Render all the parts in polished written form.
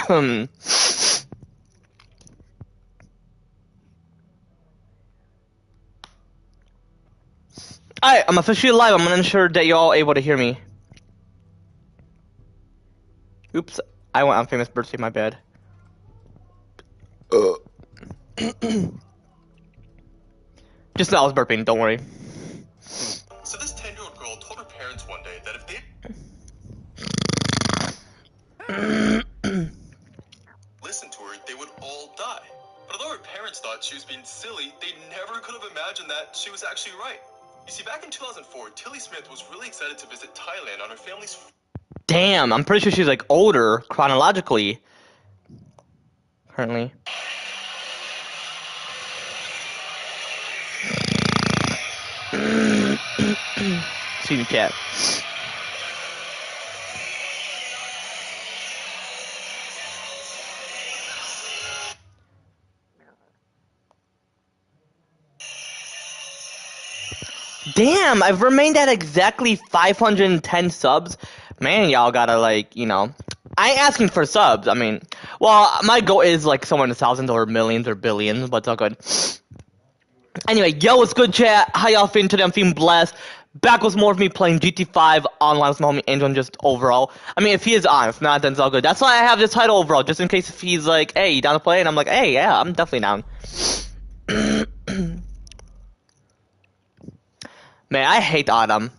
Alright, I'm officially live. I'm gonna ensure that you're all able to hear me. Oops, I went on famous birthday, my bad. Just now I was burping, don't worry. So this 10-year-old girl told her parents one day that if they listened to her, they would all die. But although her parents thought she was being silly, they never could have imagined that she was actually right. You see, back in 2004, Tilly Smith was really excited to visit Thailand on her family's... Damn, I'm pretty sure she's like older chronologically. Currently. Excuse me, chat. Damn, I've remained at exactly 510 subs. Man, y'all gotta like, you know, I ain't asking for subs. I mean, well, my goal is like somewhere in the thousands or millions or billions, but it's all good. Anyway, yo, what's good, chat? How y'all feeling today? I'm feeling blessed. Back with more of me playing GT5 online with my homie Angel, and just overall. I mean, if he is on, if not, then it's all good. That's why I have this title overall, just in case if he's like, hey, you down to play? And I'm like, hey, yeah, I'm definitely down. Man, I hate autumn.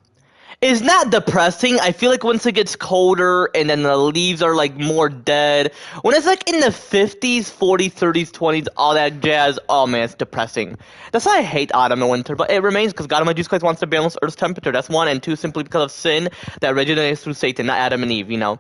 It's not depressing. I feel like once it gets colder and then the leaves are like more dead. When it's like in the 50s, 40s, 30s, 20s, all that jazz, oh man, it's depressing. That's why I hate autumn and winter, but it remains because God of my Jesus Christ wants to balance Earth's temperature. That's one, and two, simply because of sin that originates through Satan, not Adam and Eve, you know.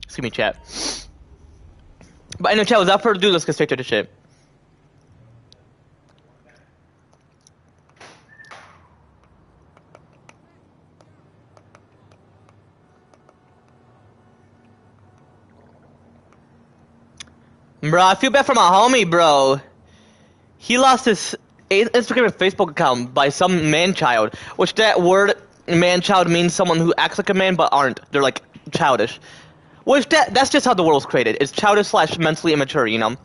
Excuse me, chat. But anyway, chat, without further ado, let's get straight to the shit. Bro, I feel bad for my homie, bro. He lost his Instagram and Facebook account by some man-child, which that word man-child means someone who acts like a man but aren't. They're like childish. Which that's just how the world's created. It's childish / mentally immature, you know.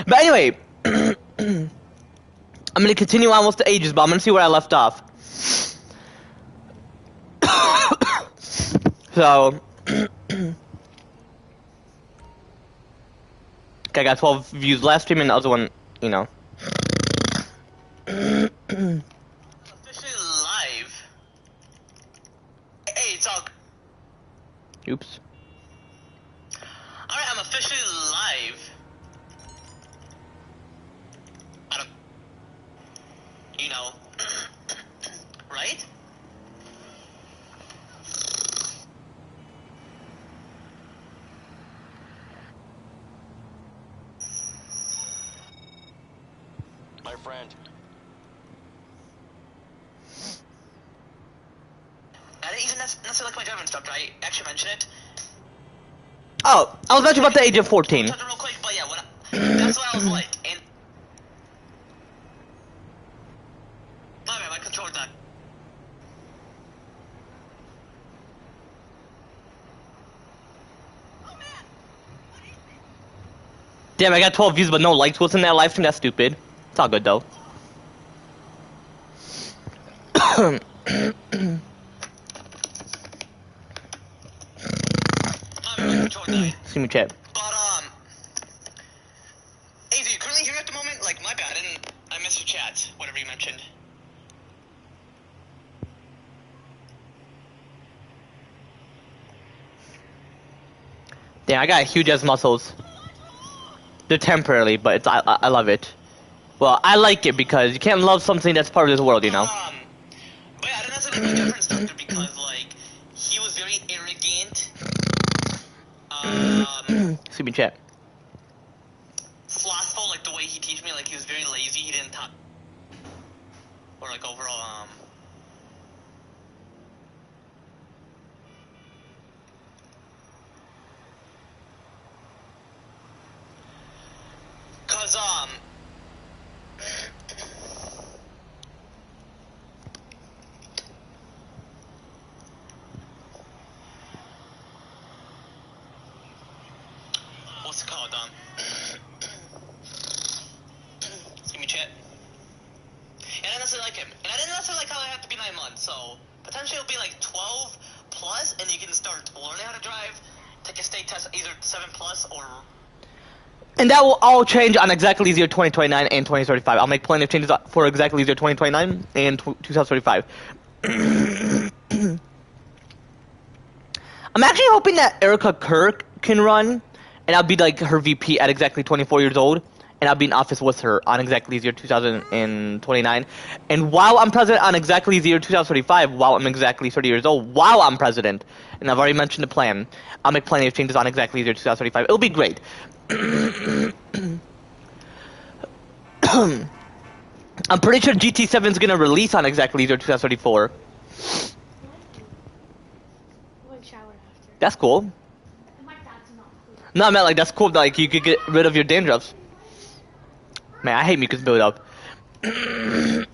But anyway, I'm gonna continue on with the ages, but I'm gonna see where I left off. So, I got 12 views last stream, and the other one, you know. Officially live. Hey, it's all. Oops. Alright, I'm officially live. I don't. You know. Right? My friend. I didn't even necessarily like my driving stuff. Did I actually mention it? Oh, I was mentioning about the age of 14. Touch it real quick, but yeah, that's what I was like. And. Oh man, my controller's not. Damn, I got 12 views but no likes. What's in that live stream? That's stupid. It's all good though. Excuse me, chat. But hey, do you currently hear me at the moment? Like, my bad, I missed your chat, whatever you mentioned. Damn, I got huge ass muscles. They're temporarily, but it's I love it. Well, I like it because you can't love something that's part of this world, you know. But yeah, I didn't necessarily like my difference doctor because like he was very arrogant. Excuse me, chat. Slothful, like the way he teach me, like he was very lazy. He didn't talk, or like overall, what's it called? Excuse me, chat. And I didn't necessarily like him. And I didn't necessarily like how I have to be 9 months, so potentially it'll be like 12 plus, and you can start learning how to drive, take a state test, either 7 plus or... And that will all change on Exactly Easier 2029 and 2035. I'll make plenty of changes for Exactly Easier 2029 and 2035. I'm actually hoping that Erica Kirk can run, and I'll be like her VP at exactly 24 years old, and I'll be in office with her on Exactly Easier 2029. And while I'm president on Exactly Easier 2035, while I'm exactly 30 years old, while I'm president, and I've already mentioned the plan, I'll make plenty of changes on Exactly Easier 2035. It'll be great. I'm pretty sure GT7 is gonna release on Exactly Easier 2034. That's cool. No, I meant like that's cool. Like you could get rid of your dandruffs. Man, I hate mucus buildup. And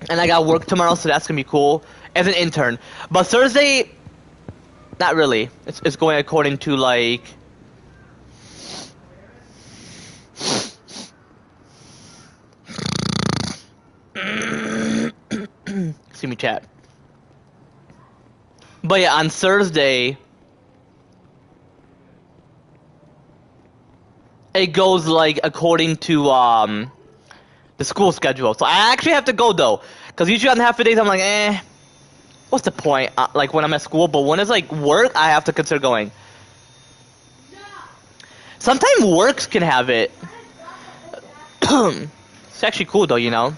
I got work tomorrow, so that's gonna be cool as an intern. But Thursday, not really. It's going according to like. See me chat. But yeah, on Thursday, it goes like according to the school schedule. So I actually have to go though, because usually on half a days I'm like, what's the point? Like when I'm at school, but when it's like work, I have to consider going. Sometimes works can have it. It's actually cool though, you know.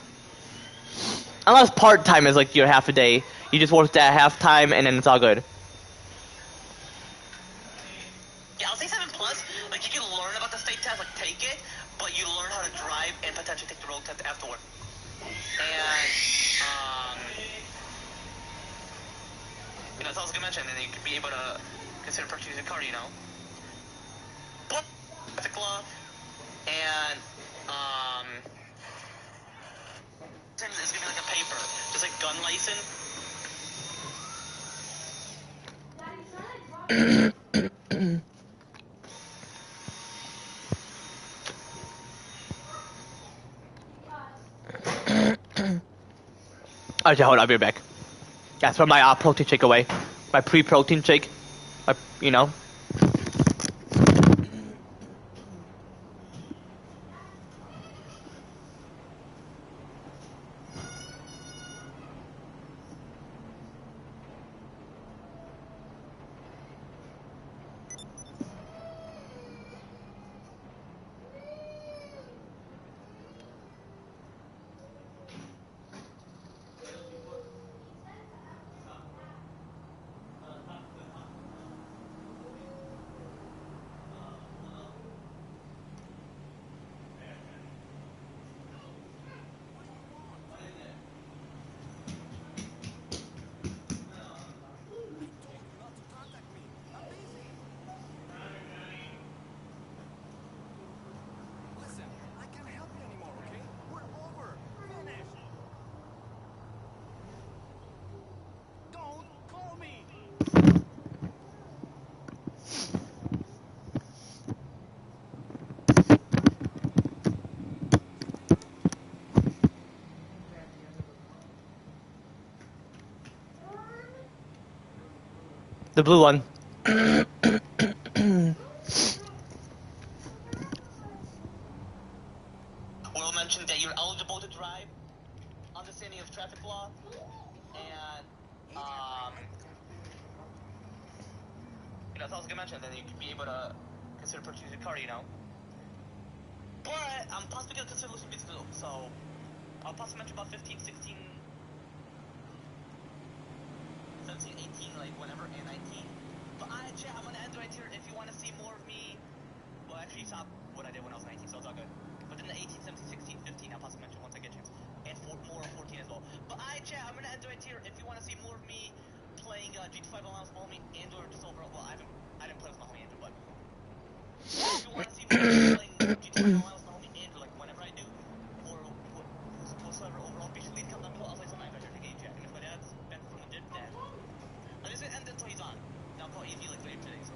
Unless part time is like your half a day, you just work that half time and then it's all good. Yeah, I'll say 7 plus. Like you can learn about the state test, like take it, but you learn how to drive and potentially take the road test afterward. And you know, that's all I was gonna mention. And then you could be able to consider purchasing a car, you know. But traffic law and it's gonna be like a paper, just like gun license. Alright, hold on, I'll be right back. That's for my protein shake away. My pre-protein shake. My, you know. The blue one. Will mention that you're eligible to drive, understanding of traffic law, and you know, that's all I was gonna mention. Then you could be able to consider purchasing a car, you know. But I'm possibly gonna consider losing business, so I'll possibly mention about 15, 16, 17, 18, like whenever, and 19. But chat, I'm gonna end right here. If you want to see more of me, well, actually, stop what I did when I was 19, so it's all good. But then the 18, 17, 16, 15, I'll possibly mention once I get a chance. And more on 14 as well. But chat, I'm gonna end right here. If you want to see more of me playing GT5 Alliance with my homie Andrew, or just overall, well, I didn't play with my homie Andrew, but if you want to see me playing GT5 Alliance with my homie Andrew, like whenever I do, or whatsoever overall, be sure to leave a comment down below. I'll play some Minecraft to game chat. And if my dad's been from legit dad, I'm just gonna end until he's on. And I'll call EV like later today, so.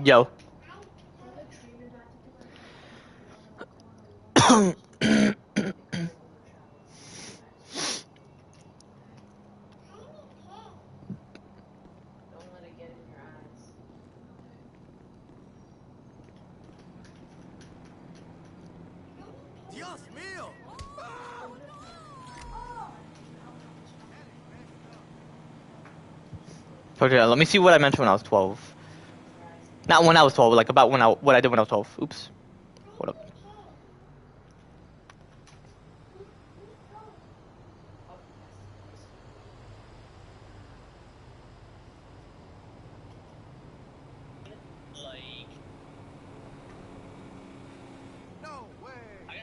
Yo. Dios mío! Okay, let me see what I mentioned when I was 12. Not when I was 12, like about what I did when I was 12. Oops. Hold up. Like, No way! okay.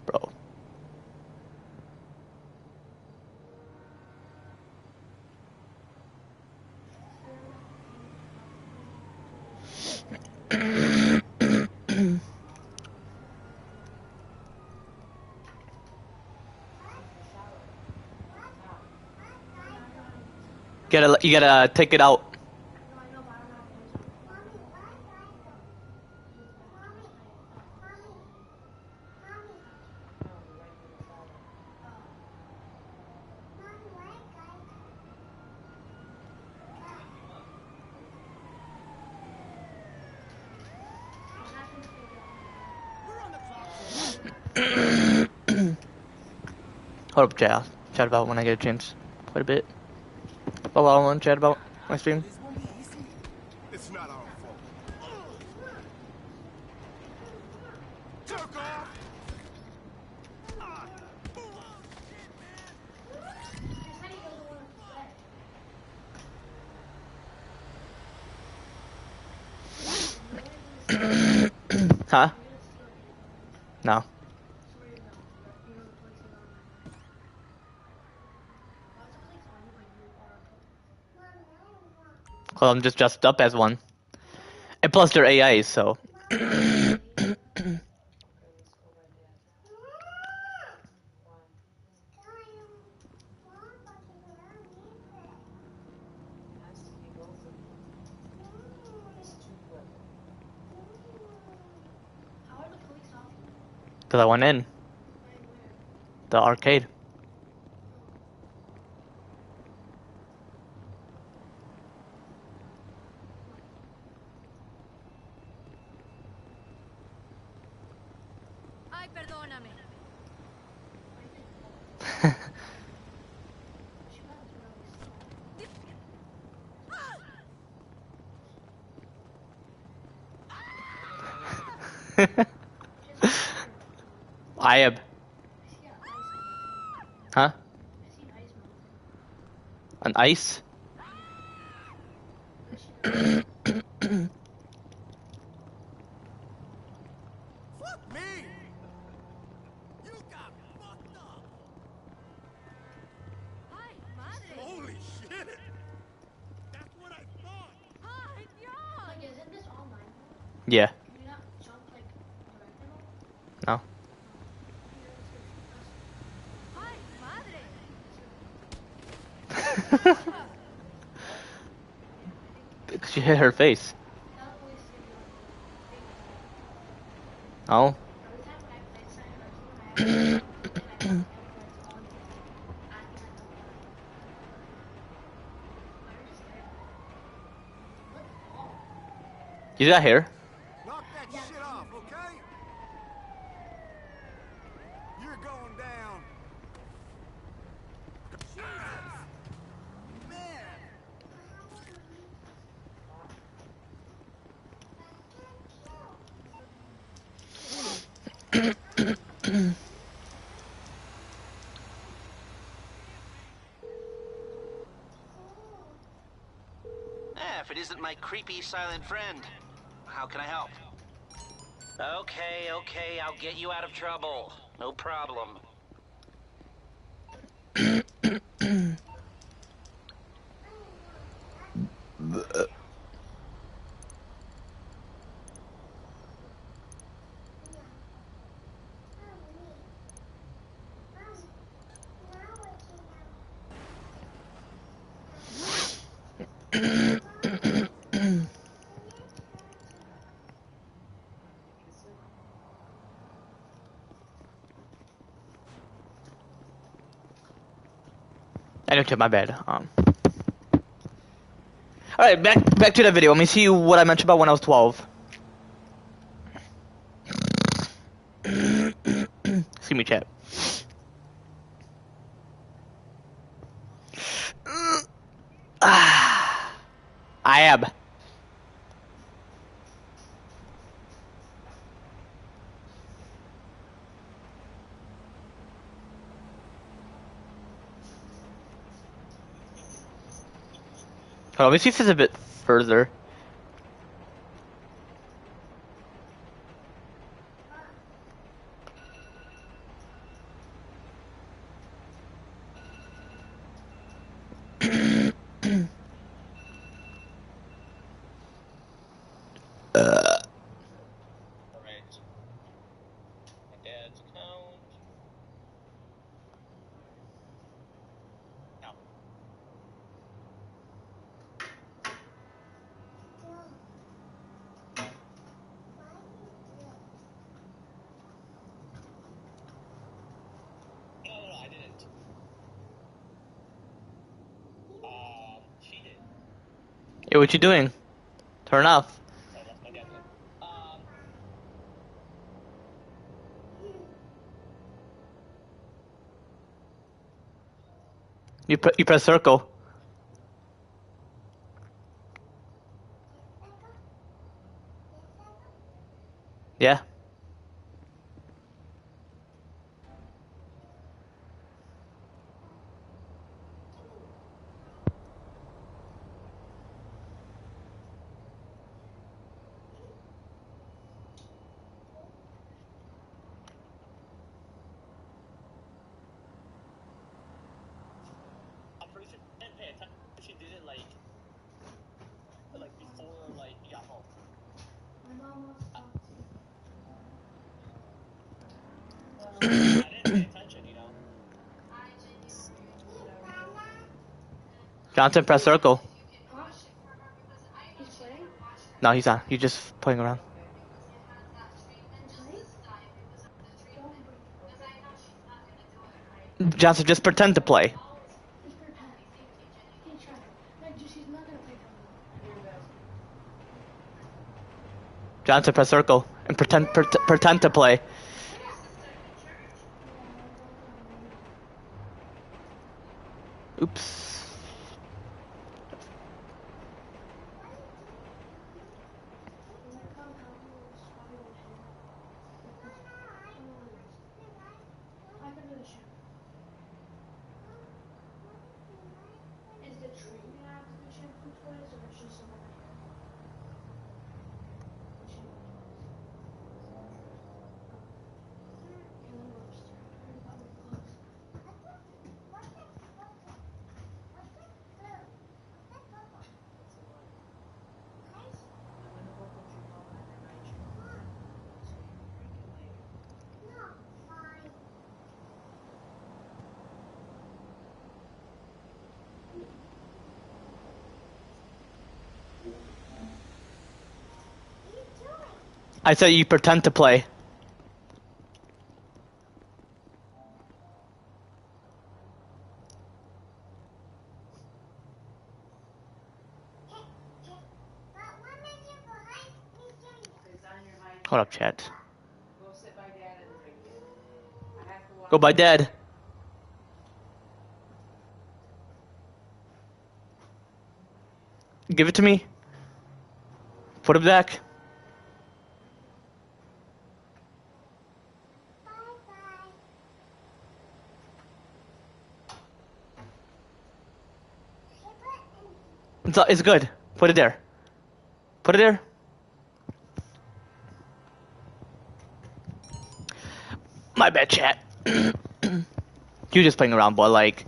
Bro. You gotta take it out. We're on the clock. Hold up, chat about when I get a chance. Quite a bit. But what I want to chat about my stream. This won't be easy. It's not our fault. Jerk off! Huh? No. Well, I'm just dressed up as one. And plus they're AIs, so. Because I went in. The arcade. Ay, perdóname. I am. Huh? An ice? Fuck me! You got fucked up! Ay, madre. Holy shit! That's what I thought! Ay, Dios. Like, isn't this online? Yeah. Can you not jump, like, directly? No. Ay, madre. She hit her face. That always seems like Oh. every time when I play Silent Hill, I have to on acting like I'm not. Where is it? What ball? You got hair? Knock that shit off, okay? You're going down. Jesus! Man! If it isn't my creepy silent friend, how can I help? Okay, I'll get you out of trouble. No problem. Anyway, my bad. Alright, back to the video. Let me see what I mentioned about when I was 12. See me, chat. I am. Oh, let me see if it's a bit further. Alright. My dad's account. No. No, I didn't. She did. Hey, what you doing? Turn off. Oh, that's my dad. You press circle. Yeah. I'm pretty sure she didn't pay attention. She did it like before you got home. My mom wants to talk to you. I didn't pay attention, you know. Johnson, press circle. Huh? He's playing? No, he's not. He's just playing around. He's playing? Don't break. Johnson, just pretend to play. He's pretend. He tried. Like, just he's not gonna play that. Johnson, press circle and pretend to play. Oops. I can do the show. Is the tree gonna have to be shampoo twice, or is just someone like I said you pretend to play. Hold up, chat. Go by dad. Give it to me. Put it back. It's good. Put it there. Put it there. My bad, chat. You just playing around, but like,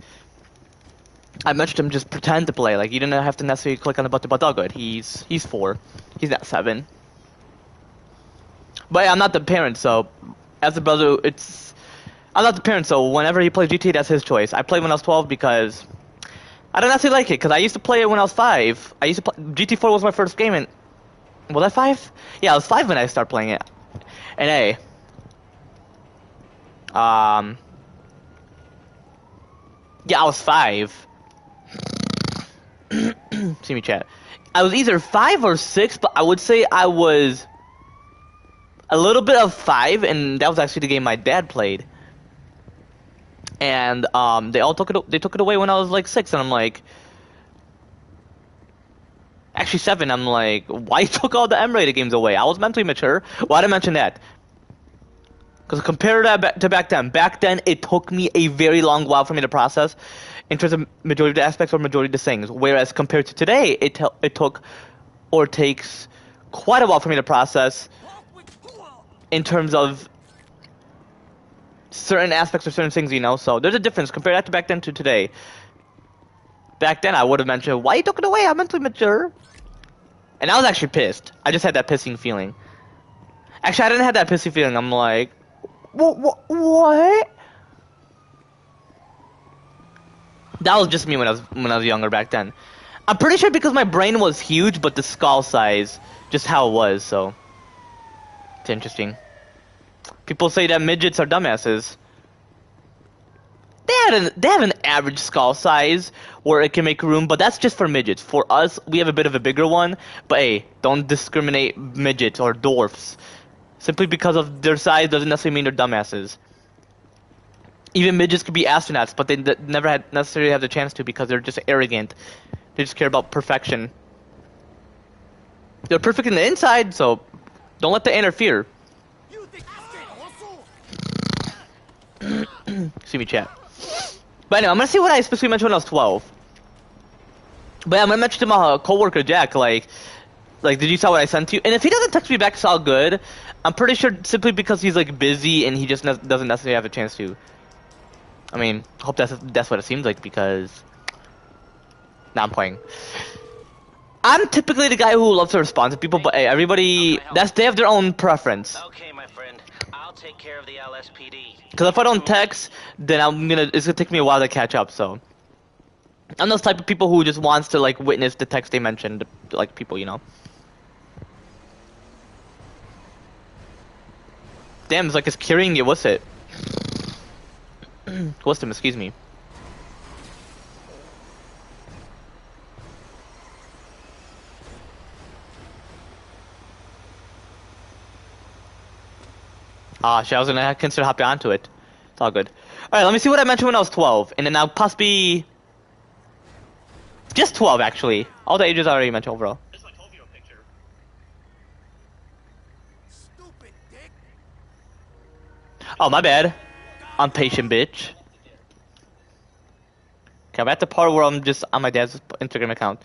I mentioned him just pretend to play. Like, you didn't have to necessarily click on the button, but all good. He's 4. He's not 7. But yeah, I'm not the parent, so as a brother, I'm not the parent, so whenever he plays GT, that's his choice. I played when I was 12 because I don't necessarily like it, because I used to play it when I was 5. I used to play GT4 was my first game, and was I 5? Yeah, I was 5 when I started playing it. And hey, yeah, I was 5. See me chat. I was either 5 or 6, but I would say I was a little bit of 5, and that was actually the game my dad played. And they took it away when I was like 6, and I'm like, actually 7. I'm like, why you took all the M-rated games away? I was mentally mature. Why did I mention that? Because compared to back then it took me a very long while for me to process in terms of majority of the aspects or majority of the things. Whereas compared to today, it took or takes quite a while for me to process in terms of certain aspects or certain things, you know. So there's a difference. Compare that to back then to today. Back then, I would have mentioned, why you took it away? I'm mentally mature. And I was actually pissed. I just had that pissing feeling. Actually, I didn't have that pissy feeling. I'm like, what? That was just me when I was younger back then. I'm pretty sure because my brain was huge, but the skull size, just how it was. So it's interesting. People say that midgets are dumbasses. They have an average skull size where it can make room, but that's just for midgets. For us, we have a bit of a bigger one. But hey, don't discriminate midgets or dwarfs. Simply because of their size doesn't necessarily mean they're dumbasses. Even midgets could be astronauts, but they never necessarily have the chance to because they're just arrogant. They just care about perfection. They're perfect in the inside, so don't let that interfere. See me chat. But anyway, I'm gonna see what I specifically mentioned when I was 12. But yeah, I'm gonna mention to my coworker Jack, like, did you saw what I sent to you? And if he doesn't text me back, it's all good. I'm pretty sure simply because he's like busy and he just doesn't necessarily have a chance to. I mean, hope that's what it seems like because. Now I'm playing. I'm typically the guy who loves to respond to people, but hey, everybody, they have their own preference. Okay, my friend. I'll take care of the LSPD. Because if I don't text, then it's gonna take me a while to catch up. So I'm those type of people who just wants to like witness the text they mentioned, like people, you know. Damn, it's like it's carrying you. What's it? What's them? Excuse me. Ah, shit, I was gonna consider hopping onto it. It's all good. Alright, let me see what I mentioned when I was 12. And then I'll possibly... Just 12, actually. All the ages I already mentioned overall. This is my 12-year-old picture. Stupid dick. Oh, my bad. I'm patient, bitch. Okay, I'm at the part where I'm just on my dad's Instagram account.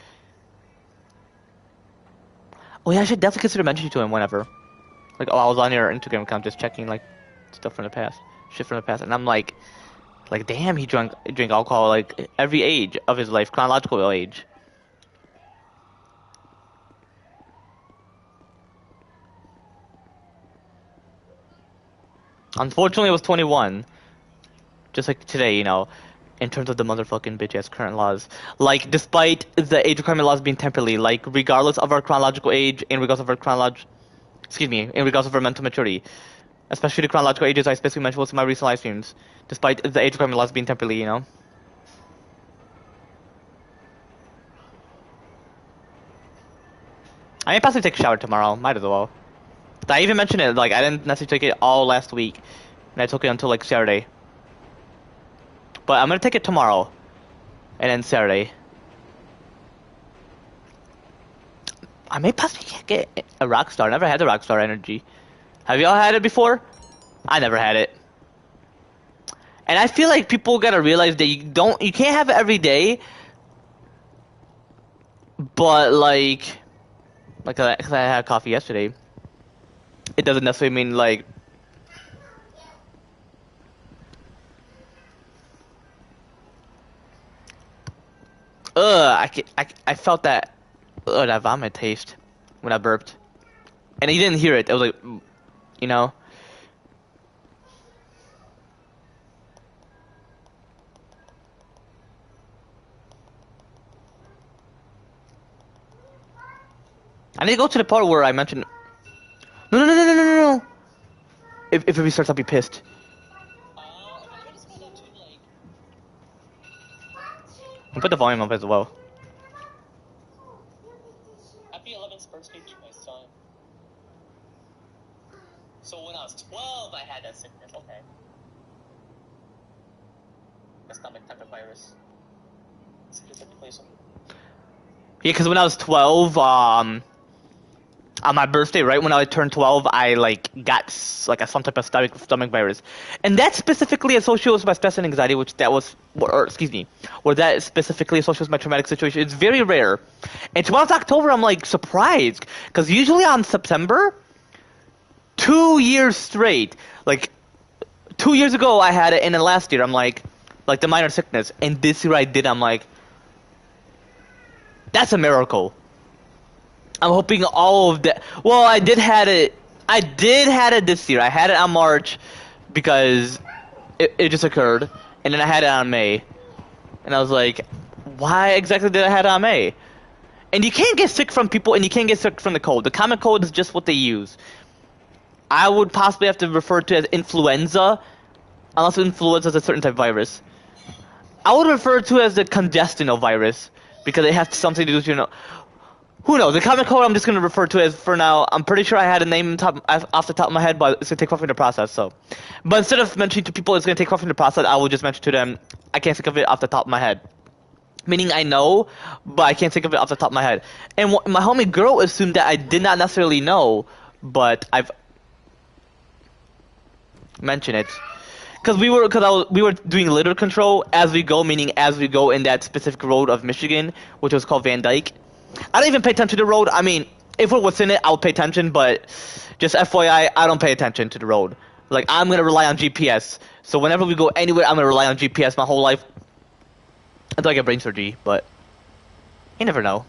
Oh yeah, I should definitely consider mentioning to him whenever. Like, oh, I was on your Instagram account just checking, like, stuff from the past. Shit from the past. And I'm like, damn, he drank alcohol, like, every age of his life, chronological age. Unfortunately, it was 21. Just like today, you know, in terms of the motherfucking bitch-ass current laws. Like, despite the age requirement laws being temporarily, like, regardless of our chronological age, in regards of our in regards of our mental maturity. Especially the chronological ages I specifically mentioned was in my recent live streams. Despite the age requirement laws being temporarily, you know. I may possibly take a shower tomorrow. Might as well. I even mentioned it, like, I didn't necessarily take it all last week. And I took it until, like, Saturday. But I'm gonna take it tomorrow. And then Saturday. I may possibly get a Rockstar. I never had the Rockstar energy. Have y'all had it before? I never had it. And I feel like people gotta realize that you can't have it every day. But like I had coffee yesterday. It doesn't necessarily mean like. I felt that vomit taste when I burped, and he didn't hear it. I was like, you know. I need to go to the part where I mentioned. No. If it restarts, I'll be pissed. I'll put the volume up as well. So when I was 12, I had that sickness. Okay. The stomach type of virus. Specifically, so. Yeah, because when I was 12, on my birthday, right when I turned 12, I like got some type of stomach virus, and that's specifically associated with my stress and anxiety, which that was, or excuse me, or that specifically associated with my traumatic situation. It's very rare, and when it's October, I'm like surprised because usually on September, 2 years straight, like 2 years ago I had it, and then last year I'm like the minor sickness, and this year I did. I'm like, that's a miracle. I'm hoping all of that. Well, I did had it this year. I had it on March because it just occurred, and then I had it on May, and I was like, why exactly did I have it on May? And you can't get sick from people, and you can't get sick from the cold. The common cold is just what they use. I would possibly have to refer to it as influenza, unless influenza is a certain type of virus. I would refer to it as the congestional virus because it has something to do with, you know. Who knows? The common cold I'm just going to refer to it as for now. I'm pretty sure I had a name off the top of my head, but it's going to take off in the process. So, but instead of mentioning to people it's going to take off in the process, I will just mention to them I can't think of it off the top of my head. Meaning I know, but I can't think of it off the top of my head. And my homie girl assumed that I did not necessarily know, but I've mentioned it. Because we were doing litter control as we go, meaning as we go in that specific road of Michigan, which was called Van Dyke. I don't even pay attention to the road. I mean, if we're within it, I'll pay attention, but just FYI, I don't pay attention to the road. Like, I'm going to rely on GPS. So whenever we go anywhere, I'm going to rely on GPS my whole life. Until I get brain surgery, but you never know.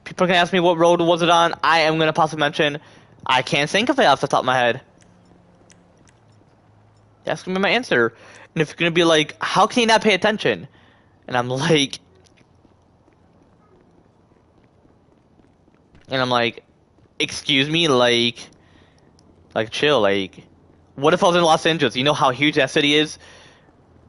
People are going to ask me what road was it on. I am going to possibly mention I can't think of it off the top of my head. That's going to be my answer. And if you're going to be like, how can you not pay attention? And I'm like, excuse me, like chill, like, what if I was in Los Angeles? You know how huge that city is?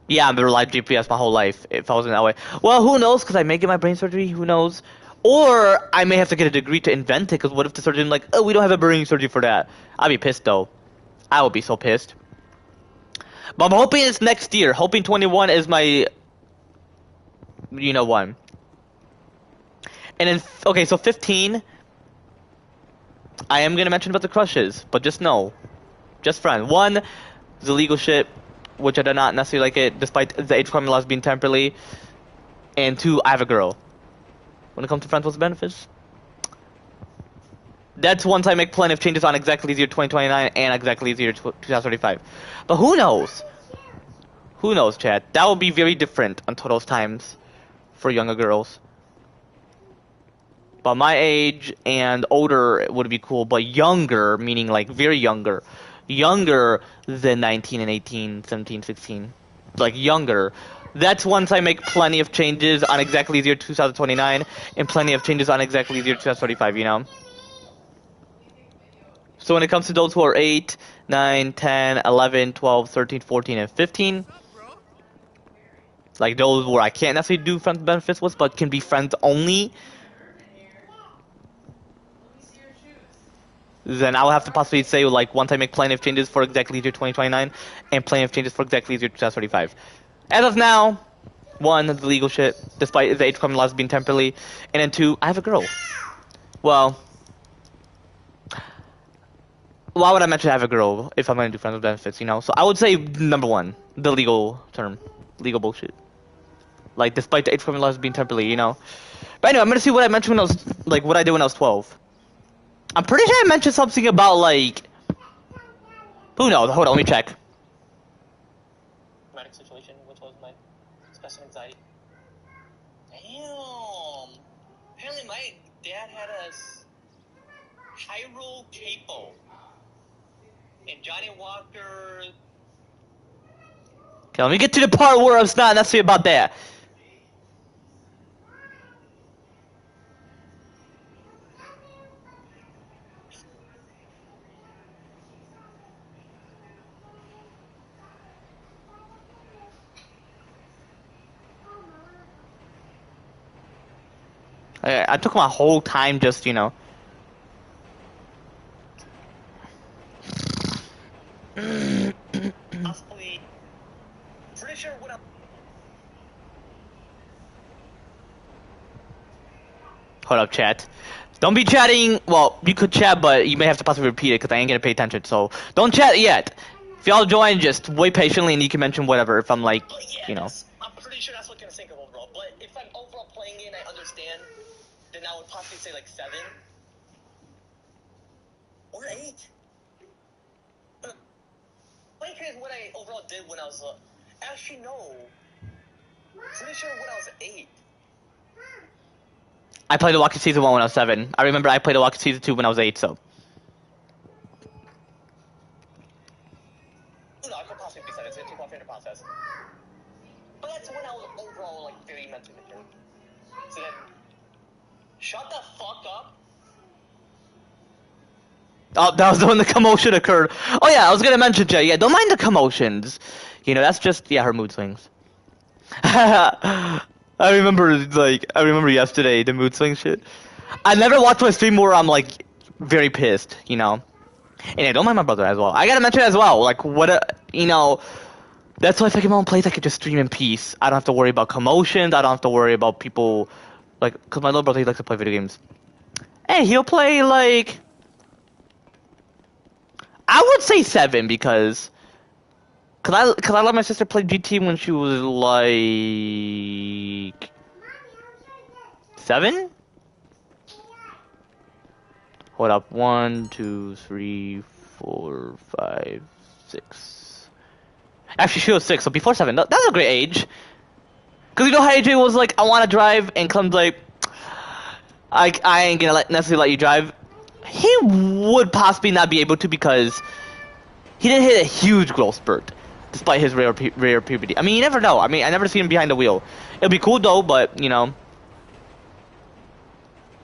Yeah, I'm gonna rely on GPS my whole life if I was in that way. Well, who knows, because I may get my brain surgery, who knows? Or I may have to get a degree to invent it, because what if the surgeon like, oh, we don't have a brain surgery for that? I'd be pissed, though. I would be so pissed. But I'm hoping it's next year. Hoping 21 is my, you know, one. And then, okay, so 15, I am going to mention about the crushes, but just know, just friend. One, the legal shit, which I do not necessarily like it, despite the age requirement laws being temporarily. And two, I have a girl. When it comes to friends with benefits, that's once I make plenty of changes on exactly the year 2029 and exactly the year 2035. But who knows? Who knows, chat? That will be very different until those times for younger girls. But my age and older would be cool, but younger, meaning like very younger. Younger than 19 and 18, 17, 16. Like younger. That's once I make plenty of changes on exactly the year 2029 and plenty of changes on exactly the year 2035, you know? So when it comes to those who are 8, 9, 10, 11, 12, 13, 14, and 15, like those where I can't necessarily do friends benefits with, but can be friends only, then I'll have to possibly say, like, once I make plenty of changes for exactly the year 2029 and plenty of changes for exactly the year 2035. As of now, one, the legal shit, despite the age requirement laws being temporarily, and then two, I have a girl. Well, why would I mention I have a girl if I'm going to do friends with benefits, you know? So I would say number one, the legal term, legal bullshit. Like, despite the age requirement laws being temporarily, you know? But anyway, I'm going to see what I mentioned when I was, like, what I did when I was 12. I'm pretty sure I mentioned something about, like, who knows? Hold on, let me check. Traumatic situation, which was my stress and anxiety. Damn. Apparently my dad had a Hyrule Capo. And Johnny Walker. Okay, let me get to the part where it's not necessarily about that. I took my whole time just, you know. Possibly. Pretty sure when I. Hold up, chat. Don't be chatting. Well, you could chat, but you may have to possibly repeat it because I ain't gonna pay attention. So don't chat yet. If y'all join, just wait patiently and you can mention whatever. If I'm like, Oh, yeah, you know. I'm pretty sure that's what gonna think of overall. But if I'm overall playing it and I understand, then I would possibly say like 7 or 8. Like what I overall did when I was actually no. Pretty sure when I was 8. I played the Walking Season 1 when I was 7. I remember I played the Walking Season 2 when I was 8, so. No, I could possibly be 7. It's a 2.5 process. But that's when I was overall like very mentally mature. So then, shut the fuck up. Oh, that was when the commotion occurred. Oh yeah, I was gonna mention, Jay. Yeah, don't mind the commotions. You know, that's just, yeah, her mood swings. I remember yesterday, the mood swing shit. I never watched my stream where I'm, like, very pissed, you know? And yeah, don't mind my brother as well. I gotta mention as well, like, you know, that's why if I get my own place, I can just stream in peace. I don't have to worry about commotions, I don't have to worry about people, like, because my little brother, he likes to play video games. And he'll play, like, I would say 7 because I let my sister play GT when she was like 7. Hold up, 1, 2, 3, 4, 5, 6. Actually, she was 6, so before 7. That's a great age. Cause you know how AJ was like, I want to drive, and Clem's like, I ain't gonna necessarily let you drive. He would possibly not be able to because he didn't hit a huge growth spurt, despite his rare puberty. I mean, you never know. I mean, I never seen him behind the wheel. It'd be cool though, but you know.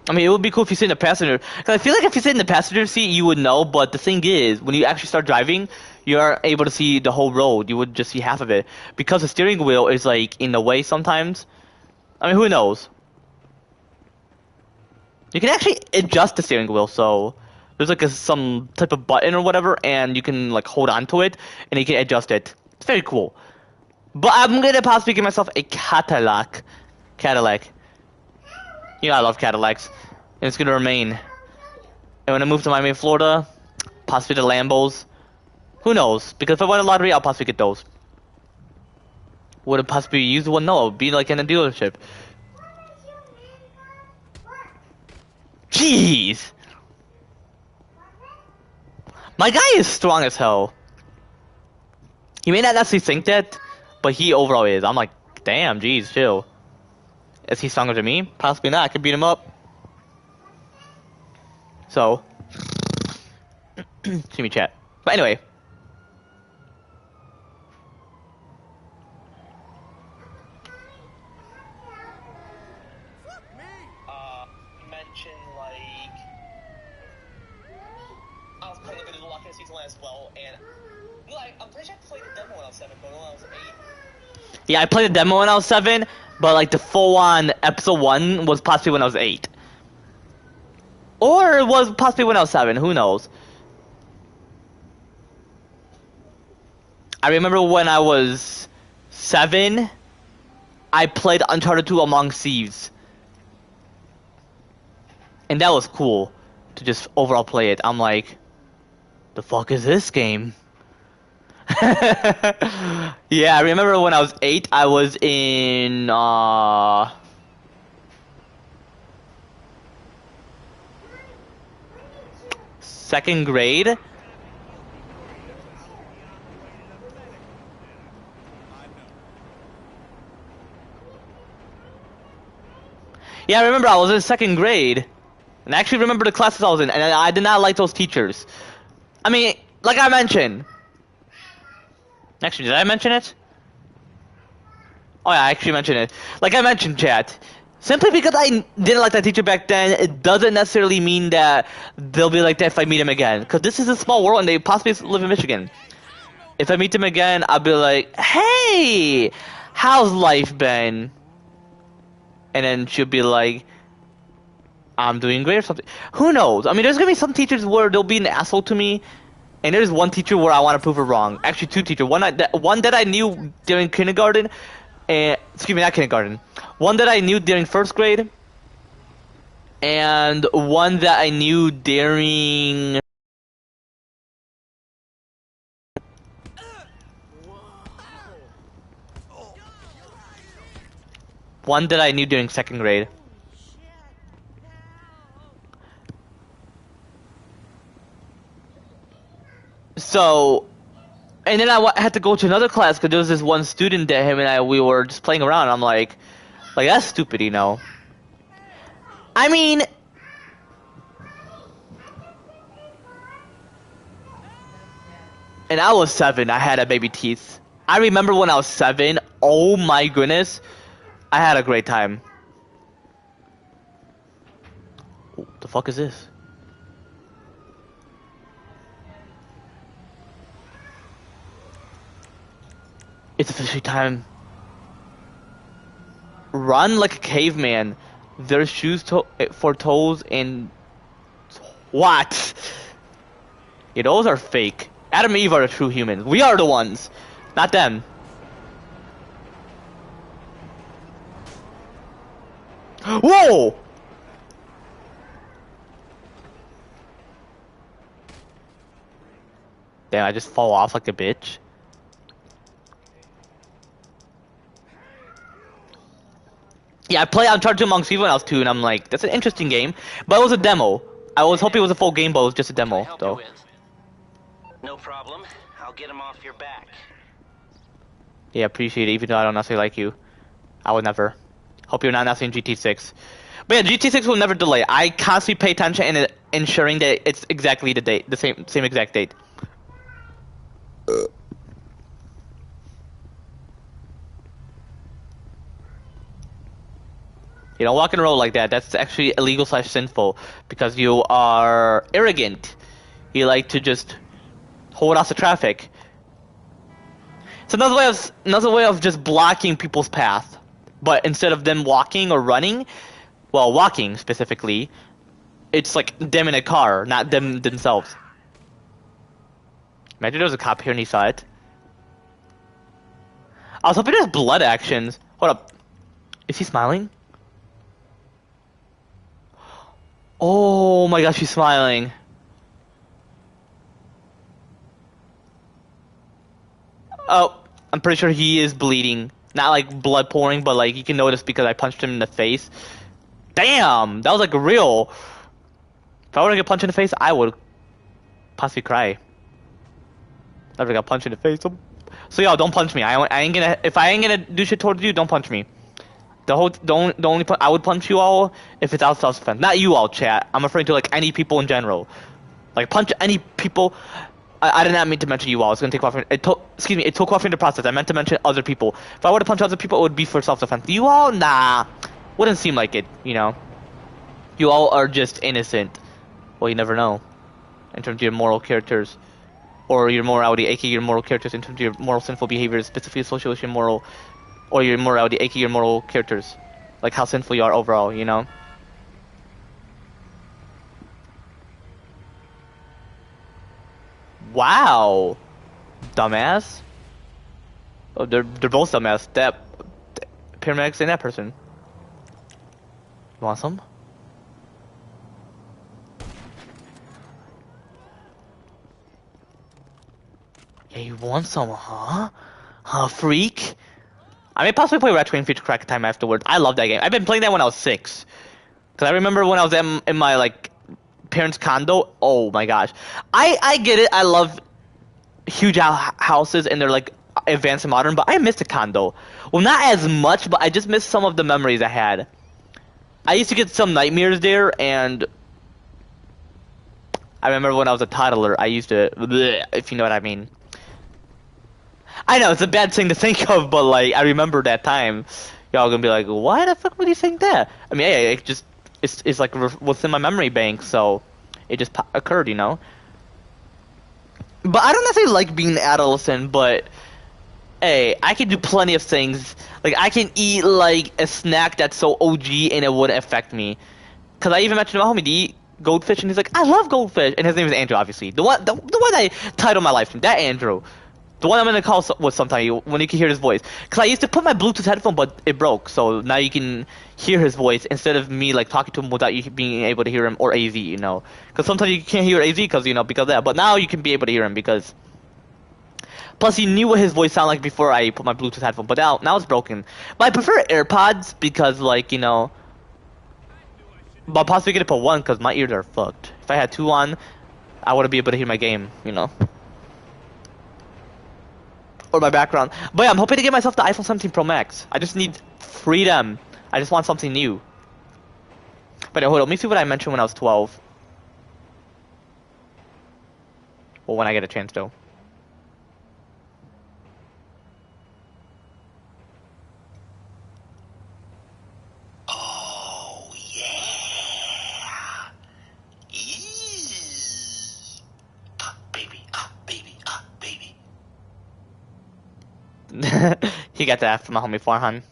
I mean, it would be cool if you sit in the passenger. Cause I feel like if you sit in the passenger seat, you would know. But the thing is, when you actually start driving, you are able to see the whole road. You would just see half of it because the steering wheel is like in the way sometimes. I mean, who knows? You can actually adjust the steering wheel, so there's like some type of button or whatever, and you can like hold on to it, and you can adjust it. It's very cool. But I'm gonna possibly give myself a Cadillac. You know I love Cadillacs, and it's gonna remain. And when I move to Miami, Florida, possibly the Lambos. Who knows? Because if I win a lottery, I'll possibly get those. Would it possibly use one? No, it would be like in a dealership. Jeez! My guy is strong as hell. He may not necessarily think that, but he overall is. I'm like, damn, jeez, chill. Is he stronger than me? Possibly not. I could beat him up. So. See me chat. But anyway. Mention like I was playing a bit of the Lock-In Season 1 as well, and like I'm pretty sure I played the demo when I was 7, but when I was 8. Yeah, I played the demo when I was 7, but like the full-on episode 1 was possibly when I was 8. Or it was possibly when I was 7, who knows. I remember when I was 7, I played Uncharted 2 Among Thieves. And that was cool to just overall play it. I'm like, the fuck is this game? Yeah, I remember when I was 8, I was in second grade. Yeah, I remember I was in second grade. And I actually remember the classes I was in, and I did not like those teachers. I mean, like I mentioned. Actually, did I mention it? Oh yeah, I actually mentioned it. Like I mentioned, chat. Simply because I didn't like that teacher back then, it doesn't necessarily mean that they'll be like that if I meet him again. Because this is a small world, and they possibly live in Michigan. If I meet him again, I'll be like, hey, how's life been? And then she'll be like, I'm doing great or something. Who knows? I mean, there's gonna be some teachers where they'll be an asshole to me, And there's one teacher where I want to prove her wrong. Actually, two teachers. One that I knew during kindergarten, and excuse me, not kindergarten. One that I knew during first grade, and one that I knew during. One that I knew during second grade. So, and then I had to go to another class because there was this one student that him and we were just playing around. I'm like that's stupid, you know. I mean, and I was 7. I had a baby teeth. I remember when I was 7. Oh my goodness, I had a great time. What the fuck is this? It's officially time. Run like a caveman. There's shoes for toes and what? Yeah, those are fake. Adam and Eve are the true humans. We are the ones, not them. Whoa! Damn, I just fall off like a bitch. Yeah, I played Uncharted Amongst Thieves when I was 2, and I'm like, that's an interesting game. But it was a demo. I was hoping it was a full game, but it was just a Can I demo, help though. you with? No problem. I'll get him off your back. Yeah, appreciate it, even though I don't necessarily like you. I would never. Hope you're not necessarily in GT6. But yeah, GT6 will never delay. I constantly pay attention and ensuring that it's exactly the date, the same exact date. You don't walk and roll like that. That's actually illegal / sinful because you are arrogant. You like to just hold off the traffic. It's another way of just blocking people's path. But instead of them walking or running, well, walking specifically, it's like them in a car, not them themselves. Imagine there was a cop here and he saw it. I was hoping there's blood actions. Hold up. Is he smiling? Oh my gosh, she's smiling. Oh, I'm pretty sure he is bleeding. Not like blood pouring, but like you can notice because I punched him in the face. Damn, that was like real. If I were to get punched in the face, I would possibly cry. Never got punched in the face. So y'all, don't punch me. I ain't gonna. If I ain't gonna do shit towards you, don't punch me. The only I would punch you all if it's out of self-defense. Not you all, chat. I'm referring to like any people in general. Like punch any people. I did not mean to mention you all. It's gonna take off. Excuse me. It took off in the process. I meant to mention other people. If I were to punch other people, it would be for self-defense. You all, nah, wouldn't seem like it. You know, you all are just innocent. Well, you never know, in terms of your moral characters, or your morality, aka your moral characters, in terms of your moral sinful behaviors, specifically associated with your moral. Or your morality, aka your moral characters. Like how sinful you are overall, you know? Wow! Dumbass? Oh, they're both dumbass. That paramedics and that person. You want some? Yeah, you want some, huh? Huh, freak? I may possibly play Ratchet & Future Crack Time afterwards. I love that game. I've been playing that when I was 6. Cause I remember when I was in my like parents' condo. Oh my gosh, I get it. I love huge houses and they're like advanced and modern, but I miss the condo. Well, not as much, but I just miss some of the memories I had. I used to get some nightmares there, and I remember when I was a toddler, I used to, bleh, if you know what I mean. I know, it's a bad thing to think of, but like, I remember that time. Y'all gonna be like, why the fuck would you think that? I mean, yeah, it just, it's like within my memory bank, so it just occurred, you know? But I don't necessarily like being an adolescent, but hey, I can do plenty of things. Like, I can eat like a snack that's so OG and it wouldn't affect me. Cause I even mentioned to my homie, Goldfish, and he's like, I love Goldfish, and his name is Andrew, obviously. The one I titled my life from, that Andrew. The one I'm gonna call was sometime when you can hear his voice. Cause I used to put my Bluetooth headphone, but it broke, so now you can hear his voice instead of me like talking to him without you being able to hear him, or AZ, you know. Cause sometimes you can't hear AZ because of that, but now you can be able to hear him because. Plus, you knew what his voice sounded like before I put my Bluetooth headphone, but now it's broken. But I prefer AirPods because, like, but possibly gonna put one because my ears are fucked. If I had two on, I wouldn't be able to hear my game, or my background. But yeah, I'm hoping to get myself the iPhone 17 Pro Max. I just need freedom. I just want something new. But hold on, let me see what I mentioned when I was 12. Well, when I get a chance, though. Oh, yeah. Baby, baby, baby. He got that from my homie Farhan.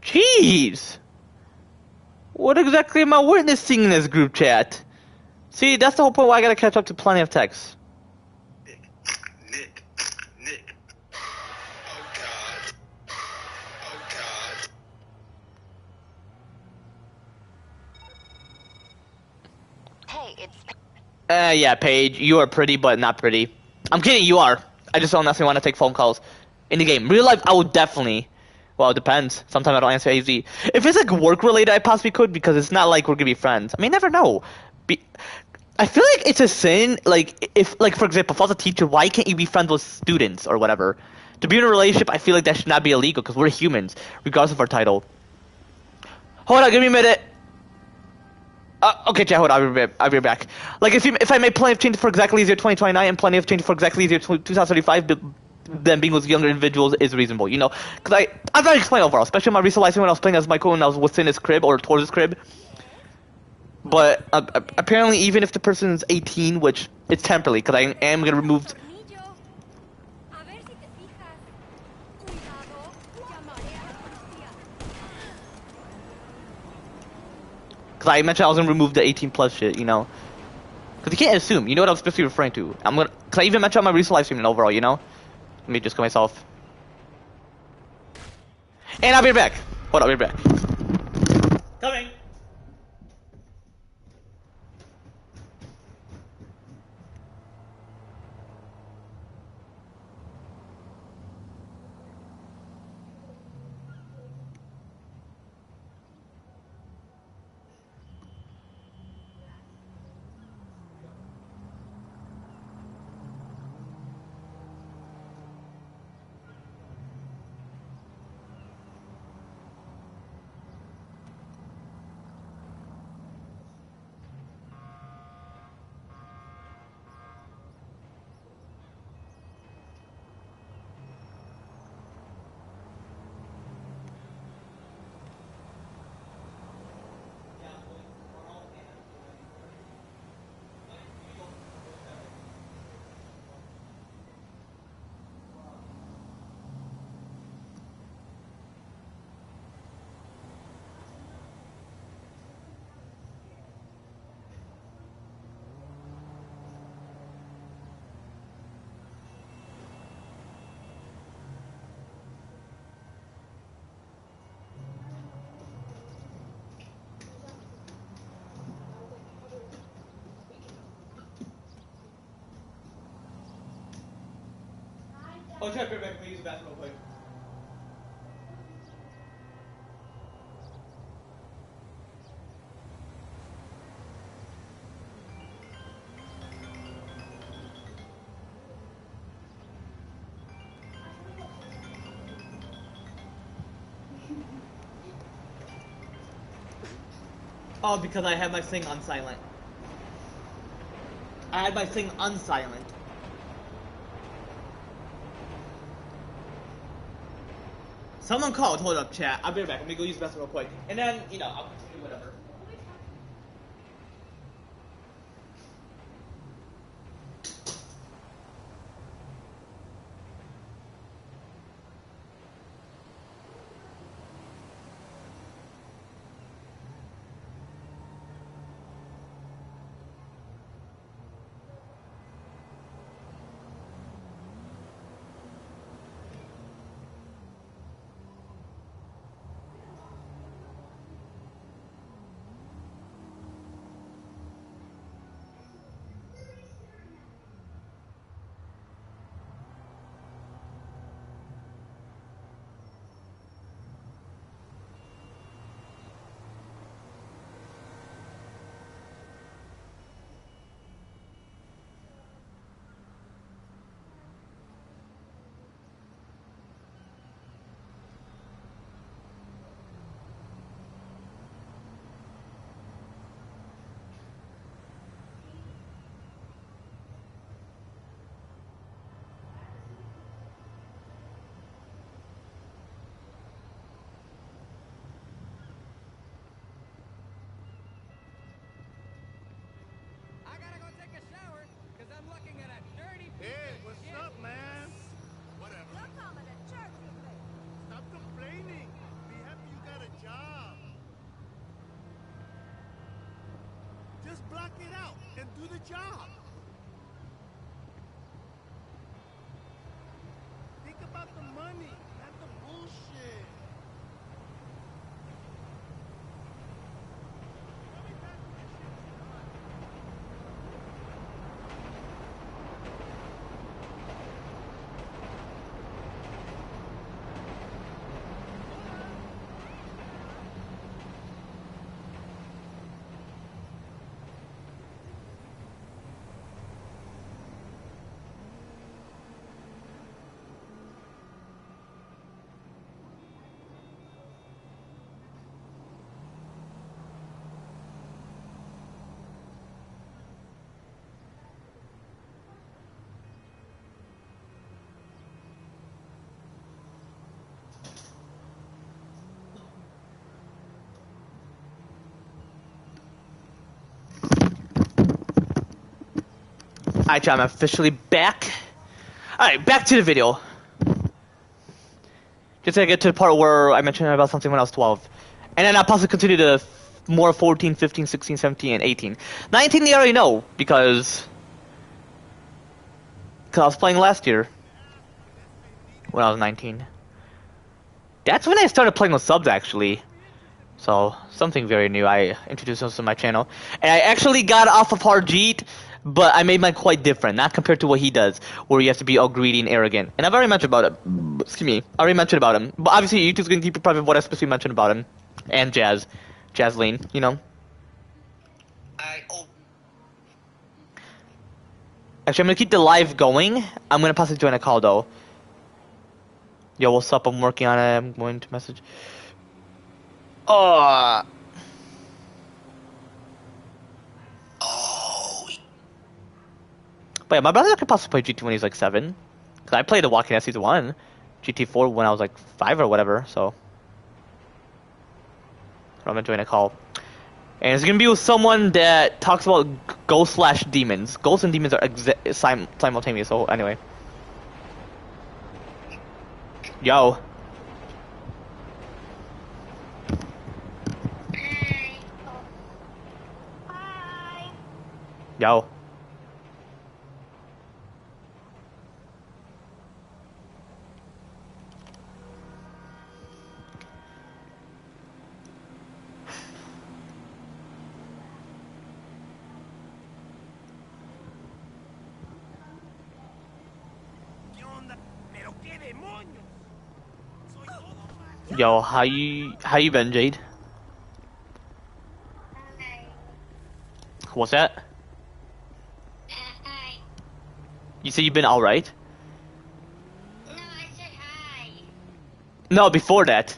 Jeez! What exactly am I witnessing in this group chat? See, that's the whole point why I gotta catch up to plenty of texts. Nick. Oh God. Oh God. Hey, it's Yeah, Paige, you are pretty, but not pretty. I'm kidding, you are. I just don't necessarily want to take phone calls. In the game. Real life, I would definitely. Well, it depends. Sometimes I don't answer AZ. If it's like work related, I possibly could because it's not like we're gonna be friends. I mean, never know. I feel like it's a sin. Like if, like for example, if I was a teacher, why can't you be friends with students or whatever? To be in a relationship, I feel like that should not be illegal because we're humans, regardless of our title. Hold on, give me a minute. Okay, chat, hold on, I'll be back. Like, if I made plenty of changes for exactly easier 2029 and plenty of changes for exactly easier 2035, then being with younger individuals is reasonable, Because I'm trying to explain overall, especially in my recent life when I was playing as Michael and I was within his crib or towards his crib. But apparently, even if the person's 18, which it's temporarily, because I am going to remove. tornillo. A ver si te fijas. Cuidado, llamaré a la policía. Because I mentioned I was going to remove the 18 plus shit, Because you can't assume, you know what I'm specifically referring to. Because I even mentioned on my recent live stream and overall, Let me just go myself. And I'll be back. Hold on, I'll be back. Coming. Oh, check right back. Let me use the bathroom real quick. Oh, because I had my thing on silent. I had my thing unsilent. Someone called. Hold up, chat. I'll be right back. Let me go use the bathroom real quick. And then, I'll continue whatever. Just block it out and do the job. Think about the money, not the bullshit. Coming back when this shit's done. Alright, I'm officially back. Alright, back to the video. Just to get to the part where I mentioned about something when I was 12. And then I'll possibly continue to more 14, 15, 16, 17, and 18. 19 they already know, because I was playing last year. When I was 19. That's when I started playing with subs, actually. So, something very new. I introduced this to my channel. And I actually got off of Harjeet, but I made mine quite different, not compared to what he does, where he has to be all greedy and arrogant. And I've already mentioned about it. Excuse me. I already mentioned about him. But obviously, YouTube's going to keep it private what I specifically mentioned about him. And Jazleen, you know. Actually, I'm going to keep the live going. I'm going to possibly join a call, though. Yo, what's up? I'm working on it. I'm going to message. Oh. But yeah, my brother could possibly play GT when he's like 7. Because I played The Walking Dead Season 1. GT4 when I was like 5 or whatever, so. I'm gonna join a call. And it's gonna be with someone that talks about ghosts/demons. Ghosts and demons are simultaneous, so anyway. Yo. Hi. Yo. ¿Qué onda? Pero qué demonios. Soy todo macho. Yo, how you been, Jade? Hi. What's that? Hi. You say you've been alright? No, I said hi. No, before that.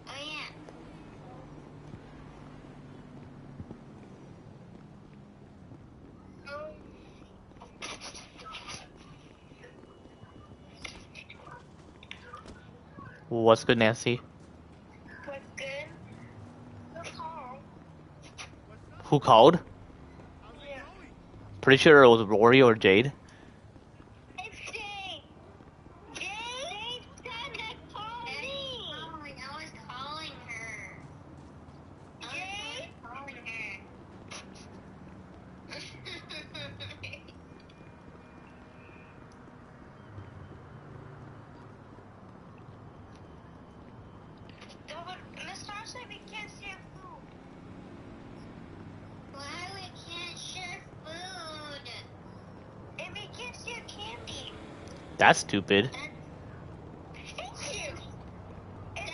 Oh, yeah. Oh. What's good, Nancy? What's good? Who's home? Who called? Yeah. Pretty sure it was Rory or Jade. It's Jade. Jade? Jade said to call me. I was calling her. Jade? Calling her. Miss Star said we can't share food. Why we can't share food? And we can't share candy. That's stupid. Thank you. And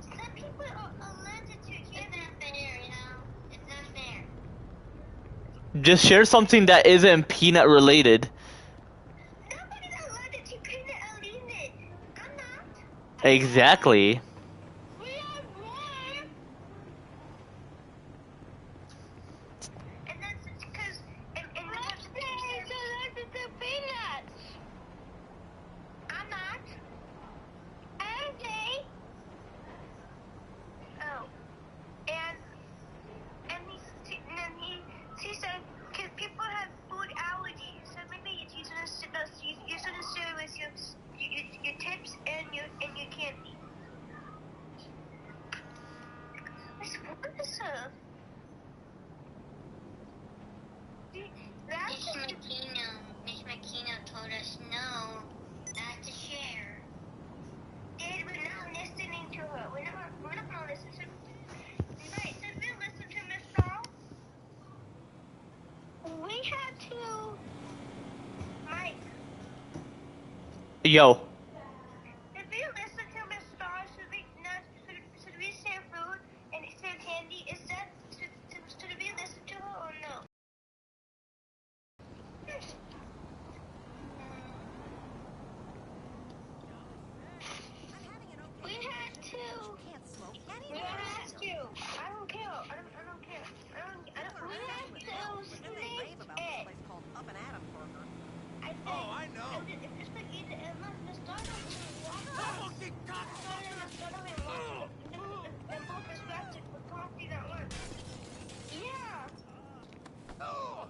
some people are allergic to candy. It's not fair, you know? It's not fair. Just share something that isn't peanut related. Nobody's allergic to peanut allergic. I'm not. Exactly. We are one. And that's because and we have to be allergic to peanuts. I'm not. I'm gay. Oh. And he said because people have food allergies, so maybe you shouldn't share with your tips and your candy. told us no, not to share. Dad, we're not listening to her. We're not gonna listen to her. Right, did we listen to Miss Doll? We had to. Mike, Yo. did we listen to Miss Doll? Should we share food and share candy? Should we listen to her or no? We had to. We had to. I don't care. I don't care. We had to sneak it. I think. Oh, I know. If it's like either Emma, Miss Donald, Fucking cocksucker! and both distracted with coffee that once. Yeah. Oh.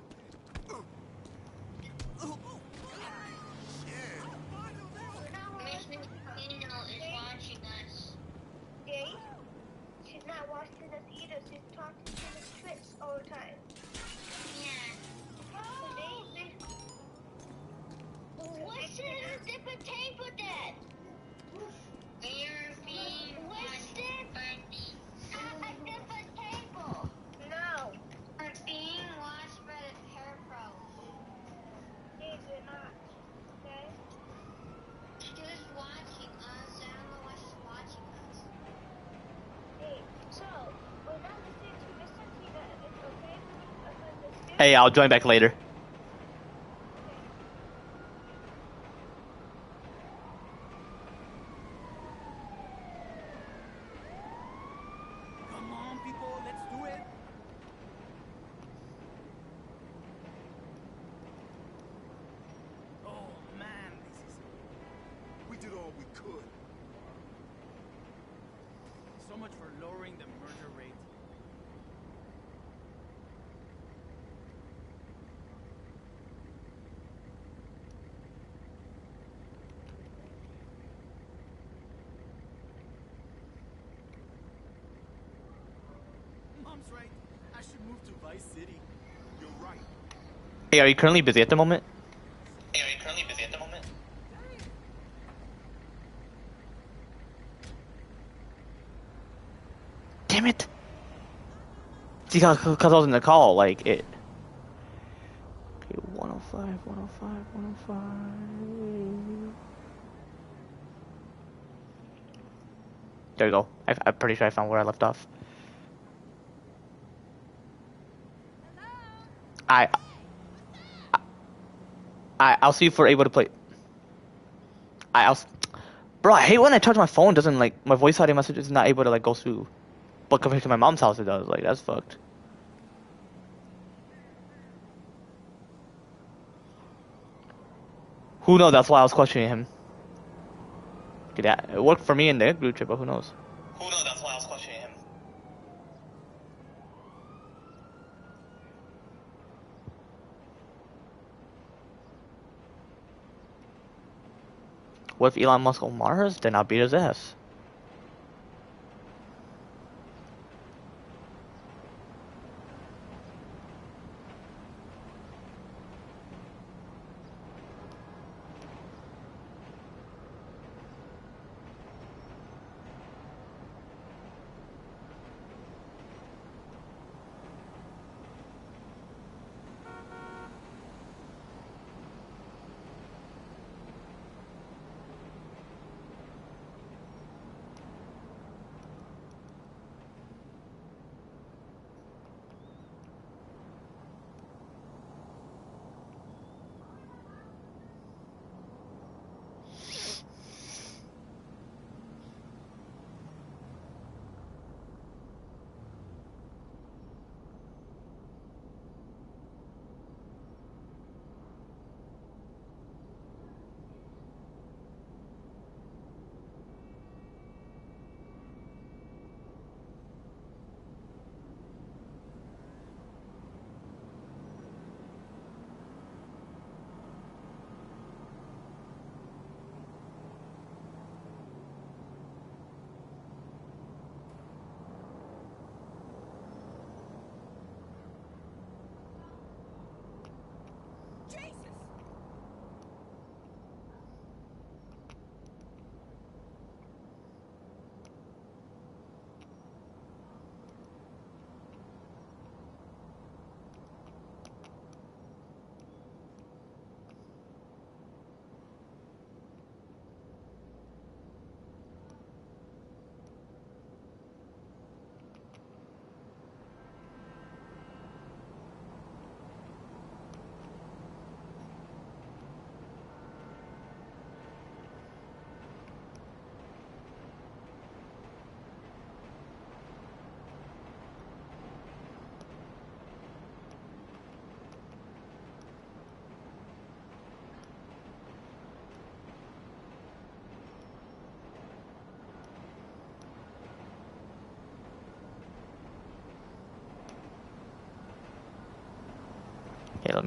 Miss Nino is watching us. Jay? She's not watching us either. She's talking to Miss Tricks all the time. Yeah. What's the different table then? We're being watched by a different table. No. We're being watched by the Parapro. Hey, we're not. Okay? She's watching us. I don't know why she's watching us. Hey, so we're not listening to Miss Santina. It's okay? Hey, I'll join back later. Come on, people, let's do it. Oh man, this is. We did all we could. So much for lowering the murder rate. Mom's right. I should move to Vice City. You're right. Hey, are you currently busy at the moment? Damn it! See, cause I was in the call, like it. Okay, 105, 105, 105. There you go. I'm pretty sure I found where I left off. I'll see if we're able to play. Bro, I hate when I charge my phone. Doesn't like my voice audio message is not able to like go through. But compared to my mom's house, it does. Like that's fucked. Who knows? That's why I was questioning him. Okay, that it worked for me in the group chat, but who knows? That's why I was questioning him. What if Elon Musk on Mars? Then I'll beat his ass.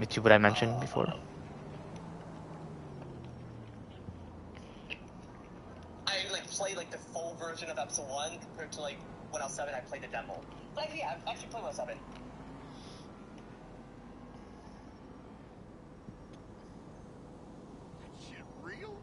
me see what I mentioned before. I like played like the full version of episode 1 compared to like when I was 7 I played the demo. But yeah, I actually played when I was 7. That shit real?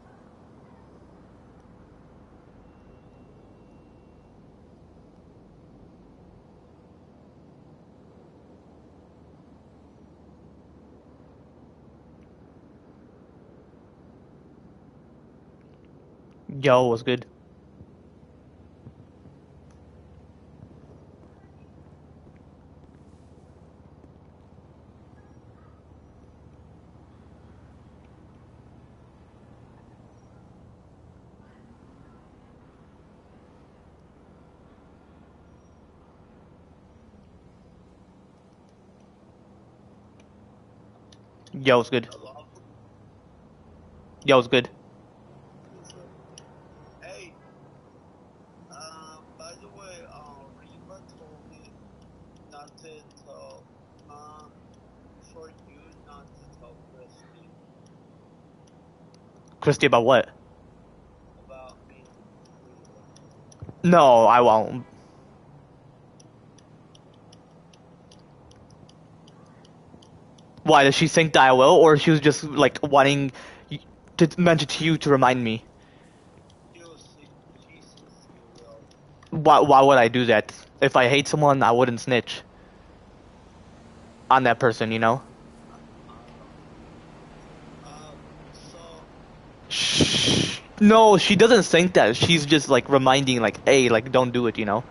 Yo, was good. Yo, was good. Hello? Yo, was good. Hey, by the way, Reba told me not to tell, for you not to tell Christy Christy, about what? about me. No, I won't. Why, does she think that I will, or she was just like wanting to mention to you to remind me? She thinks you will. Why would I do that? If I hate someone, I wouldn't snitch on that person, you know? So, Shh. No, she doesn't think that. She's just like reminding, like, hey, like, don't do it, you know?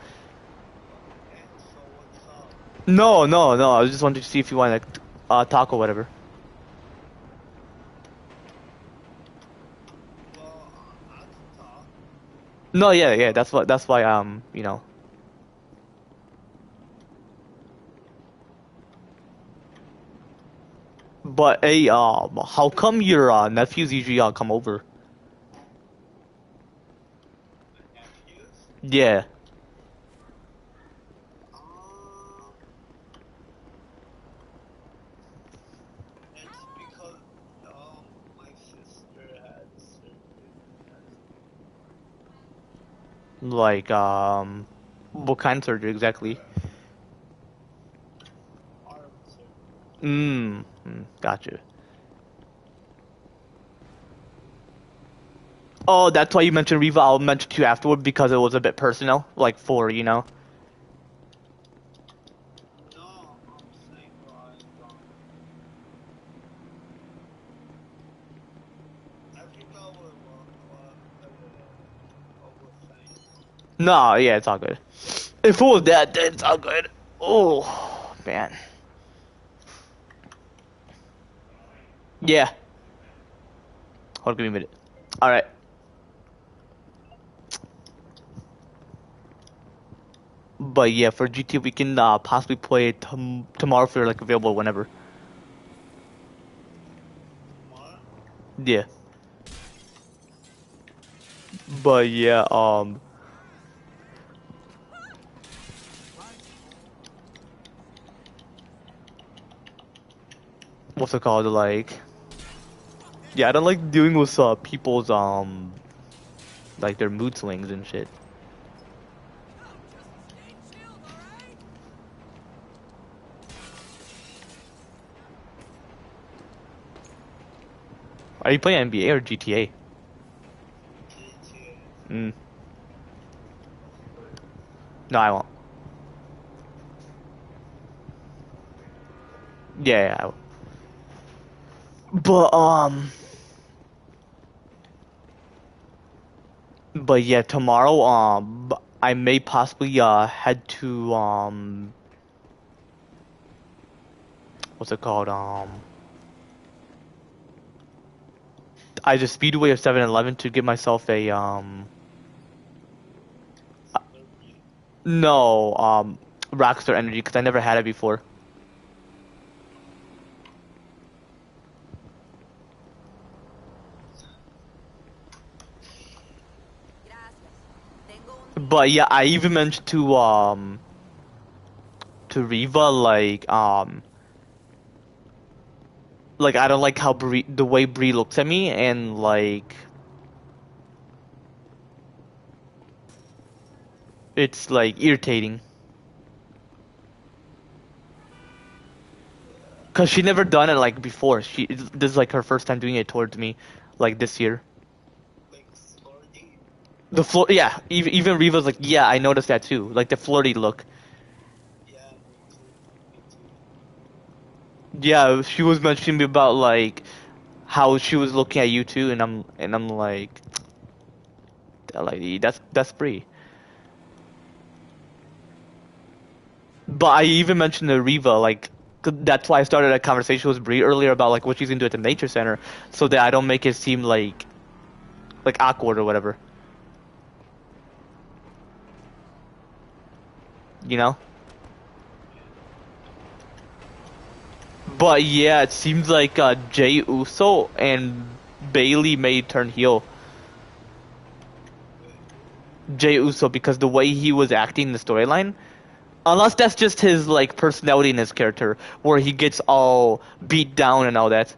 and so what's up? No, no, no. I was just wanted to see if you want to talk or whatever. Well, I can talk. No, yeah, yeah. That's why, you know. But hey, how come your nephews usually come over? Nephews? Yeah. It's because, my sister had surgery. Like, what kind of surgery exactly? Arm surgery. Gotcha. Oh, that's why you mentioned Riva. I'll mention to you afterward because it was a bit personal, like for, you know. No, I'm saying like, I forgot what we're saying. No, yeah, it's all good. If it was that, then it's all good. Oh, man. Yeah. Hold on, give me a minute. Alright. But yeah, for GTA, we can possibly play it tomorrow if you're like available whenever. Tomorrow? Yeah. But yeah, what's it called? Like, yeah, I don't like dealing with people's like their mood swings and shit. Are you playing NBA or GTA? GTA. No, I won't. Yeah, I will. But yeah, tomorrow, I may possibly head to what's it called? Either Speedway or 7-Eleven to get myself a no, Rockstar Energy because I never had it before. But yeah, I even mentioned to Riva like like I don't like how the way Bree looks at me, and like it's like irritating. Cause she never done it like before. This is like her first time doing it towards me, like this year. Like flirty. The yeah. Even Riva's like, yeah, I noticed that too. Like the flirty look. Yeah, me too. Yeah, she was mentioning me about like how she was looking at you too, and I'm like, that's Bree. But I even mentioned to Riva, like, 'cause that's why I started a conversation with Bree earlier about like what she's gonna do at the nature center, so that I don't make it seem like awkward or whatever. You know? But yeah, it seems like Jey Uso and Bailey may turn heel. Jey Uso, because the way he was acting in the storyline. Unless that's just his like personality in his character, where he gets all beat down and all that.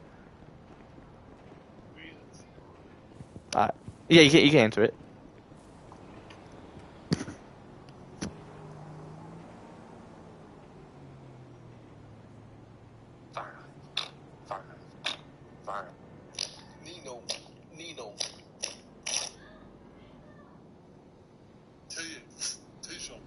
Yeah, you can answer it. Nino. Tayshawn.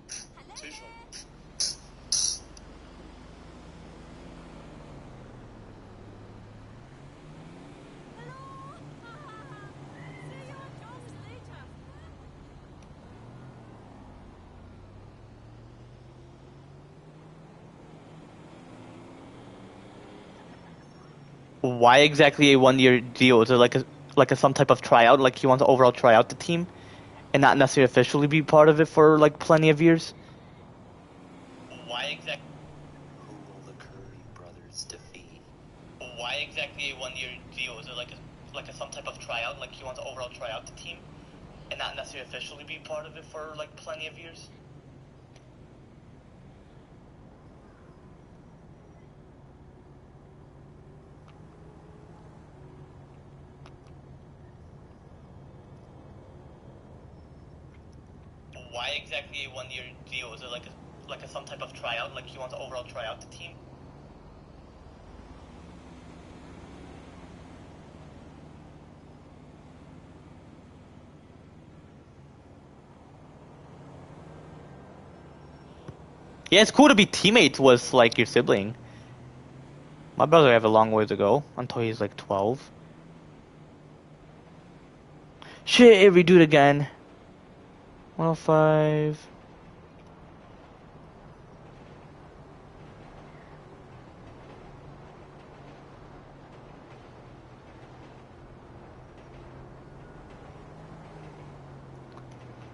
Why exactly a 1 year deal? Is it like a some type of tryout? Like he wants to overall try out the team, and not necessarily officially be part of it for like plenty of years? Why exactly? Who will the Curry brothers defeat? Why exactly a 1 year deal? Is it like a some type of tryout? Like he wants to overall try out the team, and not necessarily officially be part of it for like plenty of years? Why exactly a 1 year deal? Is it like a some type of tryout? Like he wants to overall try out the team? Yeah, it's cool to be teammates with like your sibling. My brother have a long way to go until he's like 12. Shit, redo it again. 105.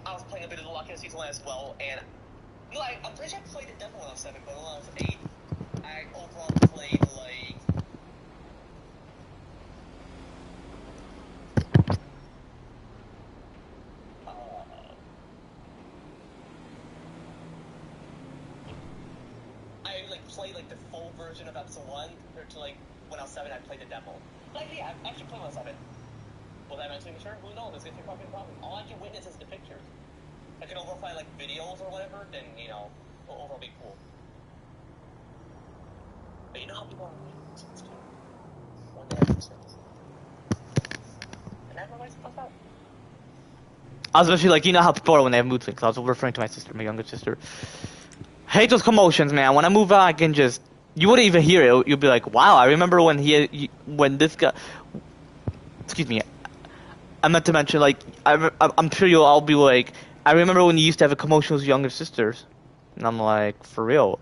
I was playing a bit of the Lock-in Season 1 as well, and no, I'm pretty sure I played the demo when I was 7, but when I was 8, I overall played like I like played like the full version of episode 1 compared to like when I was 7 I played the demo. Like yeah, I actually played when I was 7. Will that eventually mature? Who knows? It's gonna be probably a problem. All I can witness is the pictures. If I can overall find like videos or whatever, then you know, it'll overall be cool. But you know how people are reasons too. When they have concerns. And that's what I supposed to. I was especially like, you know how people are when they have mood swings. I was referring to my sister, my younger sister. Hate those commotions, man. When I move out, I can just... You wouldn't even hear it. You'll be like, wow, I remember when when this guy... Excuse me. I meant to mention, like, I'm sure you'll all be like, I remember when you used to have a commotion with younger sisters. And I'm like, for real.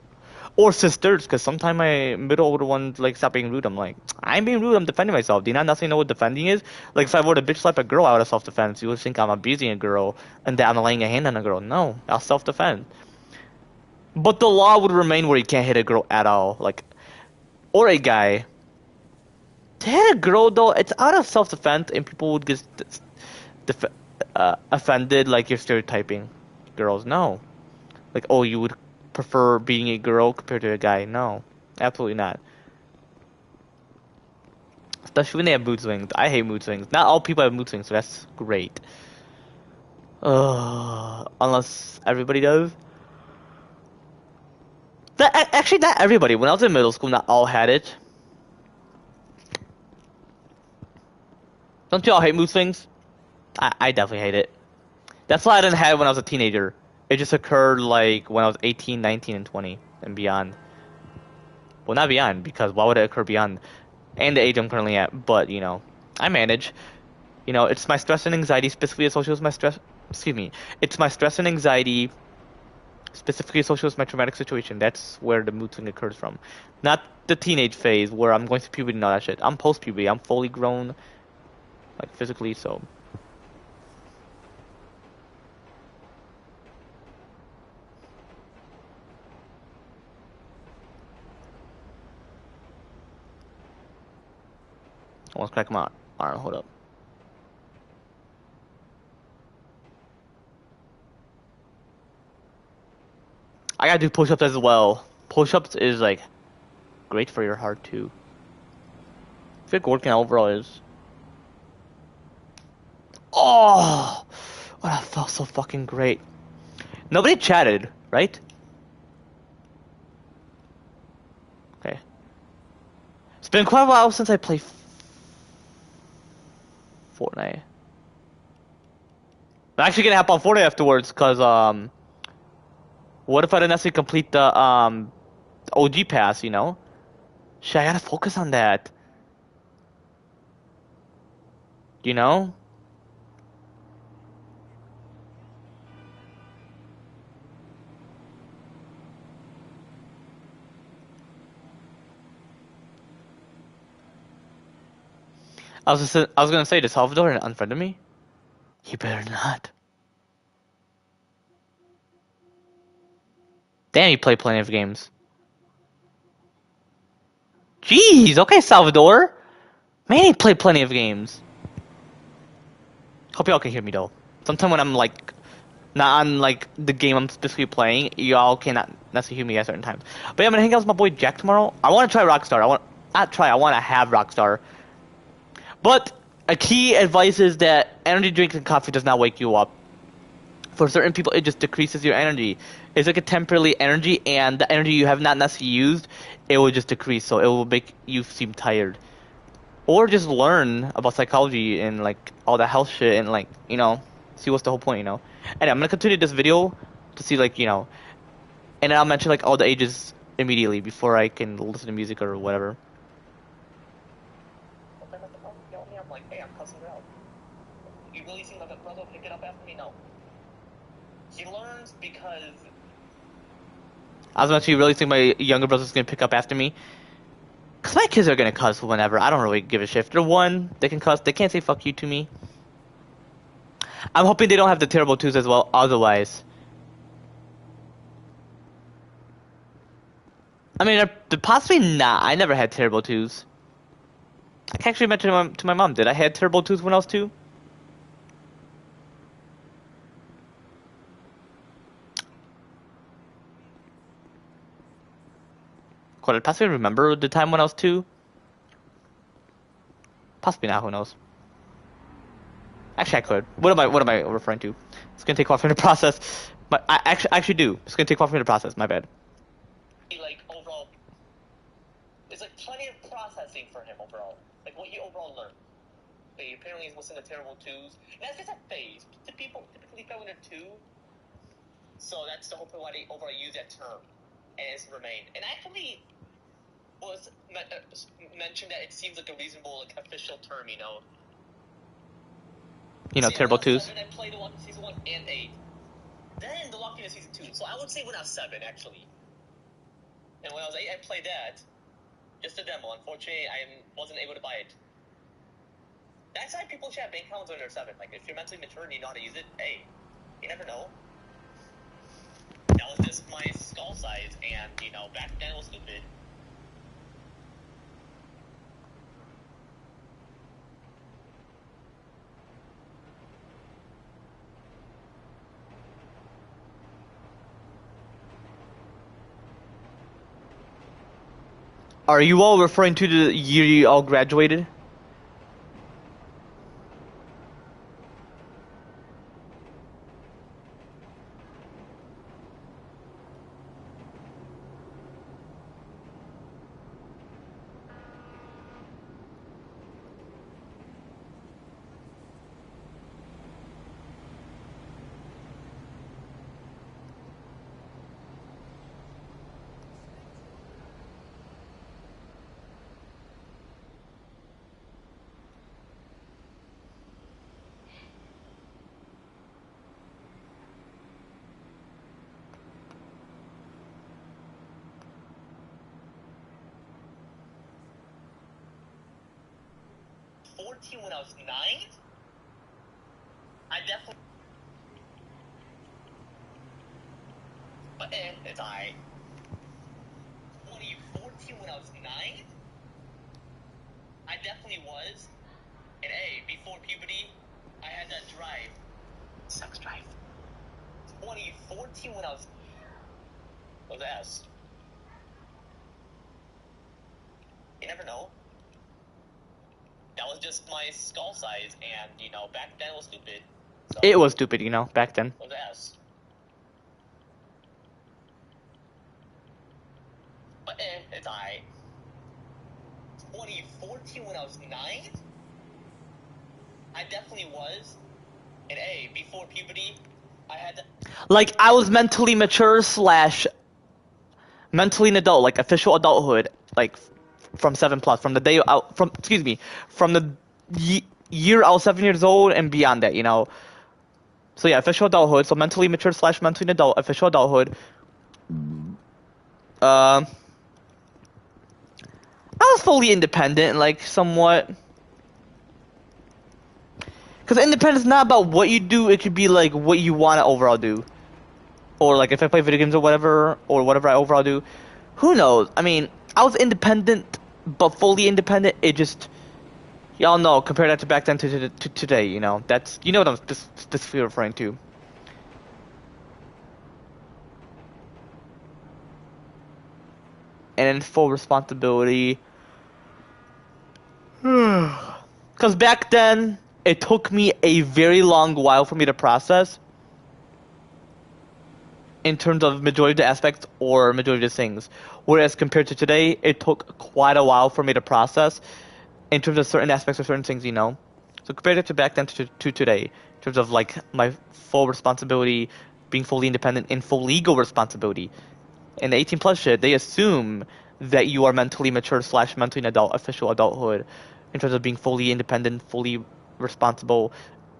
Or sisters, because sometimes my middle older ones, like, stop being rude. I'm like, I ain't being rude, I'm defending myself. Do you not necessarily know what defending is? Like, if I were to bitch slap a girl out of self-defense, you would think I'm abusing a girl and that I'm laying a hand on a girl. No, I'll self-defend. But the law would remain where you can't hit a girl at all. Like, or a guy. To hit a girl, though, it's out of self-defense, and people would get offended, like you're stereotyping girls. No. Like, oh, you would prefer being a girl compared to a guy. No. Absolutely not. Especially when they have mood swings. I hate mood swings. Not all people have mood swings, so that's great. Unless everybody does. Actually, not everybody. When I was in middle school, not all had it. Don't you all hate mood swings? I definitely hate it. That's why I didn't have it when I was a teenager. It just occurred like when I was 18, 19, and 20 and beyond. Well, not beyond, because why would it occur beyond? And the age I'm currently at, but, you know, I manage. You know, it's my stress and anxiety specifically associated with my stress. Excuse me. It's my stress and anxiety specifically associated with my traumatic situation. That's where the mood swing occurs from. Not the teenage phase where I'm going through puberty and all that shit. I'm post-puberty. I'm fully grown, like, physically, so. I want to crack my arm. Hold up. I gotta do push-ups as well. Push-ups is like great for your heart too. I think working out overall is. Oh, that felt so fucking great. Nobody chatted, right? Okay. It's been quite a while since I played Fortnite. I'm actually gonna hop on Fortnite afterwards, cause what if I didn't necessarily complete the OG pass, you know? Shit, I gotta focus on that. You know? I was gonna say, does Salvador unfriended me? He better not. Damn, you play plenty of games. Jeez, okay, Salvador. Man, he played plenty of games. Hope y'all can hear me though. Sometime when I'm like not on like the game I'm specifically playing, y'all cannot necessarily hear me at certain times. But yeah, I'm gonna hang out with my boy Jack tomorrow. I want to try Rockstar. I want to have Rockstar. But a key advice is that energy drinks and coffee does not wake you up. For certain people, it just decreases your energy. It's like a temporary energy, and the energy you have not necessarily used, it will just decrease, so it will make you seem tired. Or just learn about psychology and like all that health shit, and like, you know, see what's the whole point, you know. And I'm gonna continue this video to see, like, you know, and then I'll mention like all the ages immediately before I can listen to music or whatever. I'm like, hey, I'm cussing her out. You really seem like a brother pick it up after me? No. He learns because. I was actually really think my younger brother's gonna pick up after me. Cause my kids are gonna cuss whenever. I don't really give a shit. If they're one, they can cuss. They can't say fuck you to me. I'm hoping they don't have the terrible twos as well. Otherwise, I mean, possibly not. I never had terrible twos. I can actually mention to my mom. Did I had terrible twos when I was 2? Could I possibly remember the time when I was 2? Possibly not. Who knows? Actually, I could. What am I referring to? It's gonna take off in the process. But I actually do. It's gonna take off in the process. My bad. Like overall, there's like plenty of processing for him overall. Like what he overall learned. But he apparently was in the terrible twos. And that's just a phase. The people typically go into 2. So that's the whole point why they overall use that term. And it's remained. And actually was mentioned that it seems like a reasonable, like, official term, you know. You know, terrible twos. I played season 1 and 8. Then the locked into season 2. So I would say when I was 7, actually. And when I was 8, I played that. Just a demo. Unfortunately, I wasn't able to buy it. That's why people should have bank accounts when they're 7. Like, if you're mentally mature and you know how to use it, hey, you never know. That was just my skull size, and, you know, back then it was stupid. Are you all referring to the year you all graduated? 2014 when I was 9, I definitely. But it's alright. 2014 when I was 9, I definitely was. And before puberty, I had that drive. Sex drive. 2014 when I was S. You never know. That was just my skull size, and back then it was stupid. So It was stupid, back then. it was S. But it's alright. 2014 when I was 9, I definitely was. And before puberty, I had to. Like, I was mentally mature / mentally an adult, like official adulthood, like from 7+, from the day out, from the year I was 7 years old and beyond that, So yeah, official adulthood. So mentally mature / mentally an adult, official adulthood. I was fully independent, like somewhat. Because independence is not about what you do, it could be like what you want to overall do. Or like if I play video games or whatever I overall do. Who knows? I mean, I was independent, but fully independent, it just... Y'all know, compare that to back then to today, That's... You know what I'm specifically referring to. And then full responsibility. Because back then, it took me a very long while for me to process in terms of majority of the aspects or majority of the things. Whereas compared to today, it took quite a while for me to process in terms of certain aspects or certain things, So compared it to back then to today, in terms of like my full responsibility, being fully independent, and full legal responsibility. In the 18+ shit, they assume that you are mentally mature / mentally an adult, official adulthood, in terms of being fully independent, fully responsible,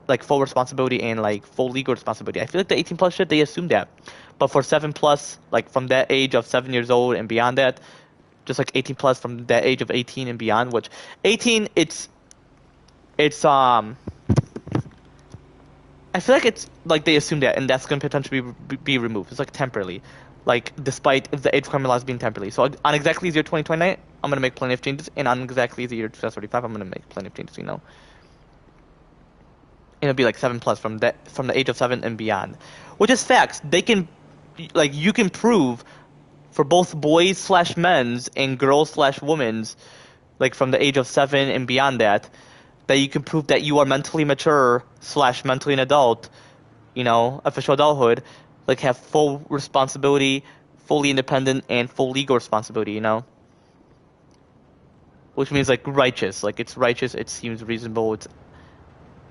like full responsibility and like full legal responsibility. I feel like the 18+ shit, they assume that. But for 7+, like from that age of 7 years old and beyond that, just like 18+ from that age of 18 and beyond, which 18, it's I feel like it's like they assume that, and that's going to potentially be removed. It's like temporarily, like despite the age requirement laws being temporarily. So on exactly the year 2029, I'm going to make plenty of changes, and on exactly the year 2035, I'm going to make plenty of changes, It'll be like 7+ from the age of 7 and beyond, which is facts. They can, like, you can prove for both boys / men's and girls / women's, like from the age of 7 and beyond that you can prove that you are mentally mature / mentally an adult, official adulthood, like have full responsibility, fully independent, and full legal responsibility, Which means like righteous, like it's righteous, it seems reasonable, it's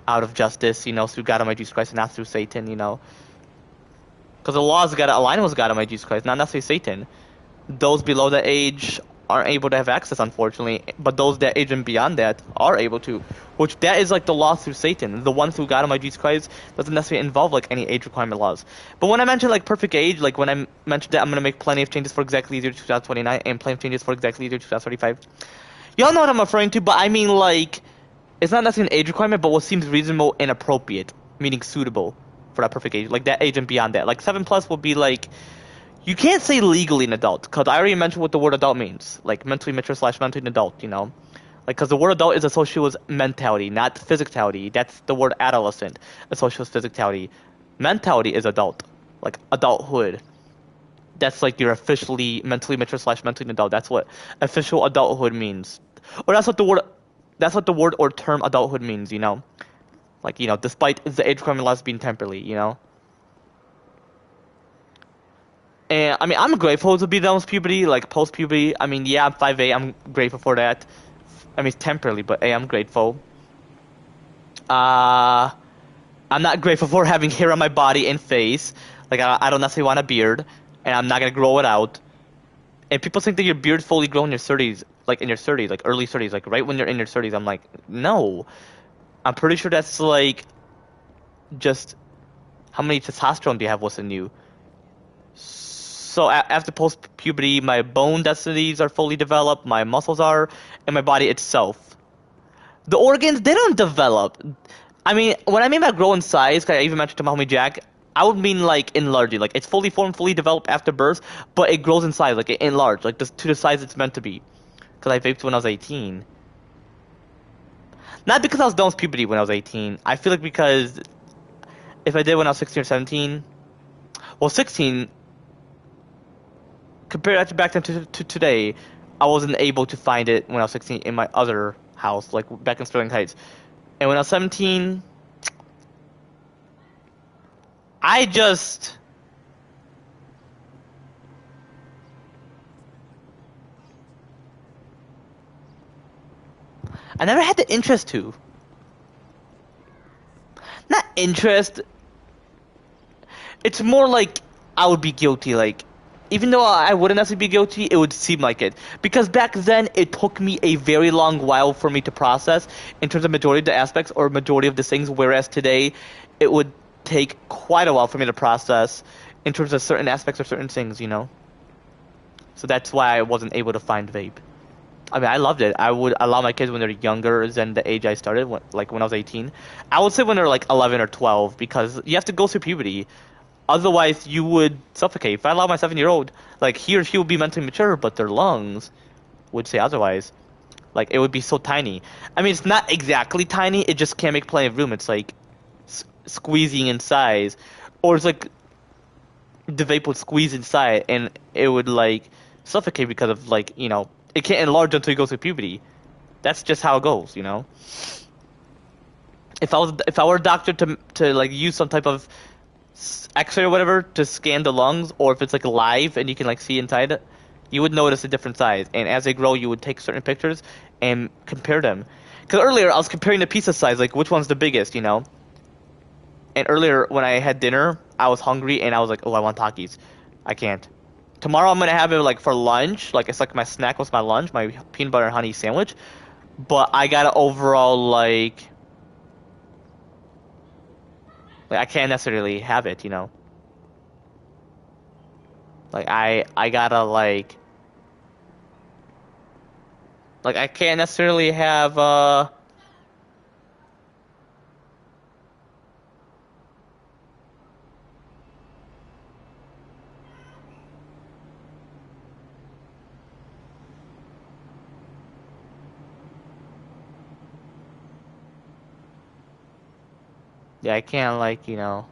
out of justice, through God Almighty Jesus Christ and not through Satan, Because the laws got to align with God Almighty Jesus Christ, not necessarily Satan. Those below that age aren't able to have access, unfortunately, but those that age and beyond that are able to, which that is like the law through Satan. The one through God Almighty Jesus Christ doesn't necessarily involve like any age requirement laws. But when I mentioned like perfect age, like when I mentioned that I'm going to make plenty of changes for exactly the year 2029 and plenty of changes for exactly the year 2035, y'all know what I'm referring to, but I mean like, it's not necessarily an age requirement, but what seems reasonable and appropriate, meaning suitable for that perfect age, like that age and beyond that. Like 7+ will be like, you can't say legally an adult, because I already mentioned what the word adult means, like mentally mature / mentally an adult, Like, because the word adult is associated with mentality, not physicality. That's the word adolescent, associated with physicality. Mentality is adult, like adulthood. That's like you're officially mentally mature / mentally an adult. That's what official adulthood means. Or that's what the word or term adulthood means, Like, despite the age requirement laws being temporarily, And, I mean, I'm grateful to be done with puberty, like, post-puberty. I mean, yeah, I'm 5'8", I'm grateful for that. I mean, it's temporarily, but, hey, I'm grateful. I'm not grateful for having hair on my body and face. Like, I don't necessarily want a beard, and I'm not gonna grow it out. And people think that your beard's fully grown in your 30s, like, early 30s, like, right when you're in your 30s. I'm like, no. I'm pretty sure that's, like, just how many testosterone do you have within you? So after post-puberty, my bone densities are fully developed, my muscles are, and my body itself. The organs, they don't develop. I mean, when I mean by grow in size, 'cause I even mentioned to my homie Jack, I would mean like enlarging. Like it's fully formed, fully developed after birth, but it grows in size, like it enlarged, like to the size it's meant to be. Because I vaped when I was 18. Not because I was done with puberty when I was 18. I feel like because if I did when I was 16 or 17, well, 16, compared to back then to today, I wasn't able to find it when I was 16 in my other house, like back in Sterling Heights. And when I was 17, I never had the interest to. Not interest. It's more like I would be guilty, like, even though I wouldn't necessarily be guilty, it would seem like it. Because back then, it took me a very long while for me to process in terms of majority of the aspects or majority of the things, whereas today, it would take quite a while for me to process in terms of certain aspects or certain things, you know? So that's why I wasn't able to find vape. I mean, I loved it. I would allow my kids when they're younger than the age I started, like when I was 18. I would say when they're like 11 or 12, because you have to go through puberty. Otherwise, you would suffocate. If I allow my 7-year-old, like, he or she would be mentally mature, but their lungs would say otherwise. Like, it would be so tiny. I mean, it's not exactly tiny, it just can't make plenty of room. It's like squeezing in size. Or it's like the vape would squeeze inside, and it would, like, suffocate because of, like, you know, it can't enlarge until you go through puberty. That's just how it goes, you know? If I were a doctor to like, use some type of X-ray or whatever to scan the lungs, or if it's like live and you can like see inside it, you would notice a different size. And as they grow, you would take certain pictures and compare them. Because earlier I was comparing the pizza size, like which one's the biggest, you know. And earlier when I had dinner, I was hungry and I was like, oh, I want Takis. I can't. Tomorrow I'm gonna have it like for lunch, like it's like my snack was my lunch, my peanut butter and honey sandwich. But I gotta overall like I can't necessarily have it, you know. Like I gotta like I can't necessarily have yeah, I can't like, you know,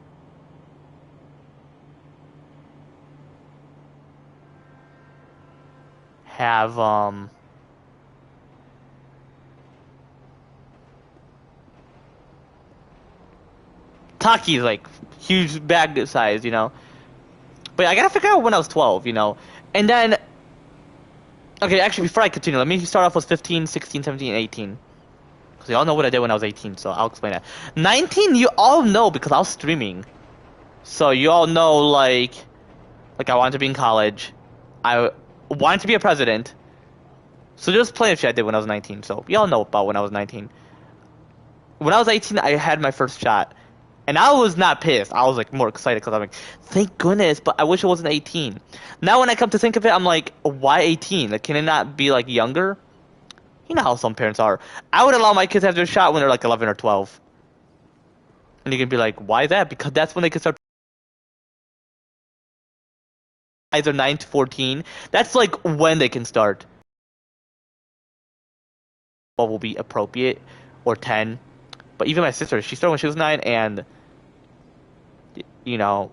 have Takis like huge bag size, you know. But I gotta figure out when I was 12, you know. And then okay, actually before I continue, let me start off with 15, 16, 17, 18. Because you all know what I did when I was 18, so I'll explain that. 19, you all know because I was streaming. So you all know, like I wanted to be in college. I wanted to be a president. So there's plenty of shit I did when I was 19. So you all know about when I was 19. When I was 18, I had my first shot. And I was not pissed. I was like more excited because I'm like, thank goodness, but I wish it wasn't 18. Now when I come to think of it, I'm like, why 18? Like, can it not be like younger? You know how some parents are. I would allow my kids to have their shot when they're like 11 or 12. And you can be like, why that? Because that's when they can start. Either 9 to 14. That's like when they can start. What will be appropriate, or 10. But even my sister, she started when she was 9, and you know,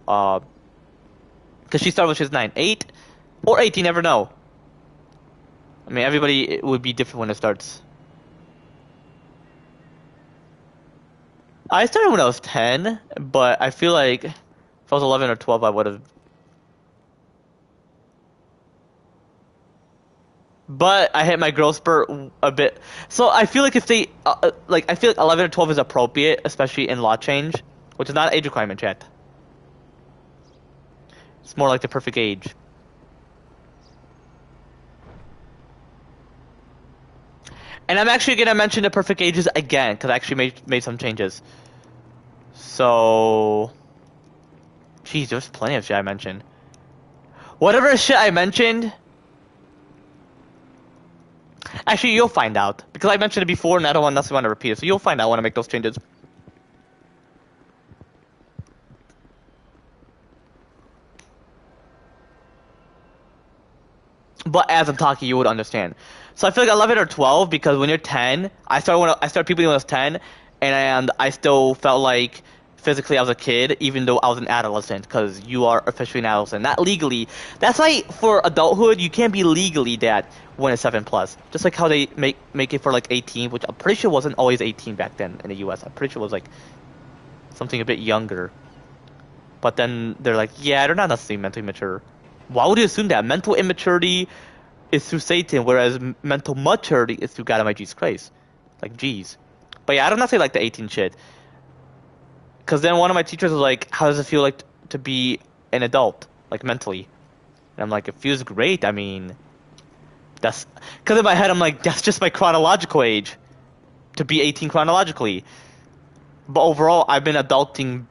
because she started when she was 9, 8 or 8, you never know. I mean, everybody it would be different when it starts. I started when I was 10, but I feel like if I was 11 or 12, I would have. But I hit my growth spurt a bit. So I feel like if they, I feel like 11 or 12 is appropriate, especially in law change, which is not an age requirement yet. It's more like the perfect age. And I'm actually going to mention the perfect ages again, because I actually made some changes. So, geez, there's plenty of shit I mentioned. Whatever shit I mentioned, Actually, you'll find out because I mentioned it before, and I don't necessarily want to repeat it. So you'll find out when I make those changes. But as I'm talking, you would understand. So I feel like 11 or 12 because when you're 10, I started puberty when I was 10, and I still felt like physically I was a kid, even though I was an adolescent. Because you are officially an adolescent, not legally. That's why for adulthood you can't be legally that when it's 7 plus. Just like how they make it for like 18, which I'm pretty sure wasn't always 18 back then in the U.S. I'm pretty sure it was like something a bit younger. But then they're like, yeah, they're not necessarily mentally mature. Why would you assume that? Mental immaturity is through Satan, whereas mental maturity is through God Almighty Jesus Christ. Like, geez. But yeah, I don't necessarily like the 18 shit. Because then one of my teachers was like, how does it feel like to be an adult? Like, mentally. And I'm like, it feels great. I mean, that's... Because in my head, I'm like, that's just my chronological age. To be 18 chronologically. But overall, I've been adulting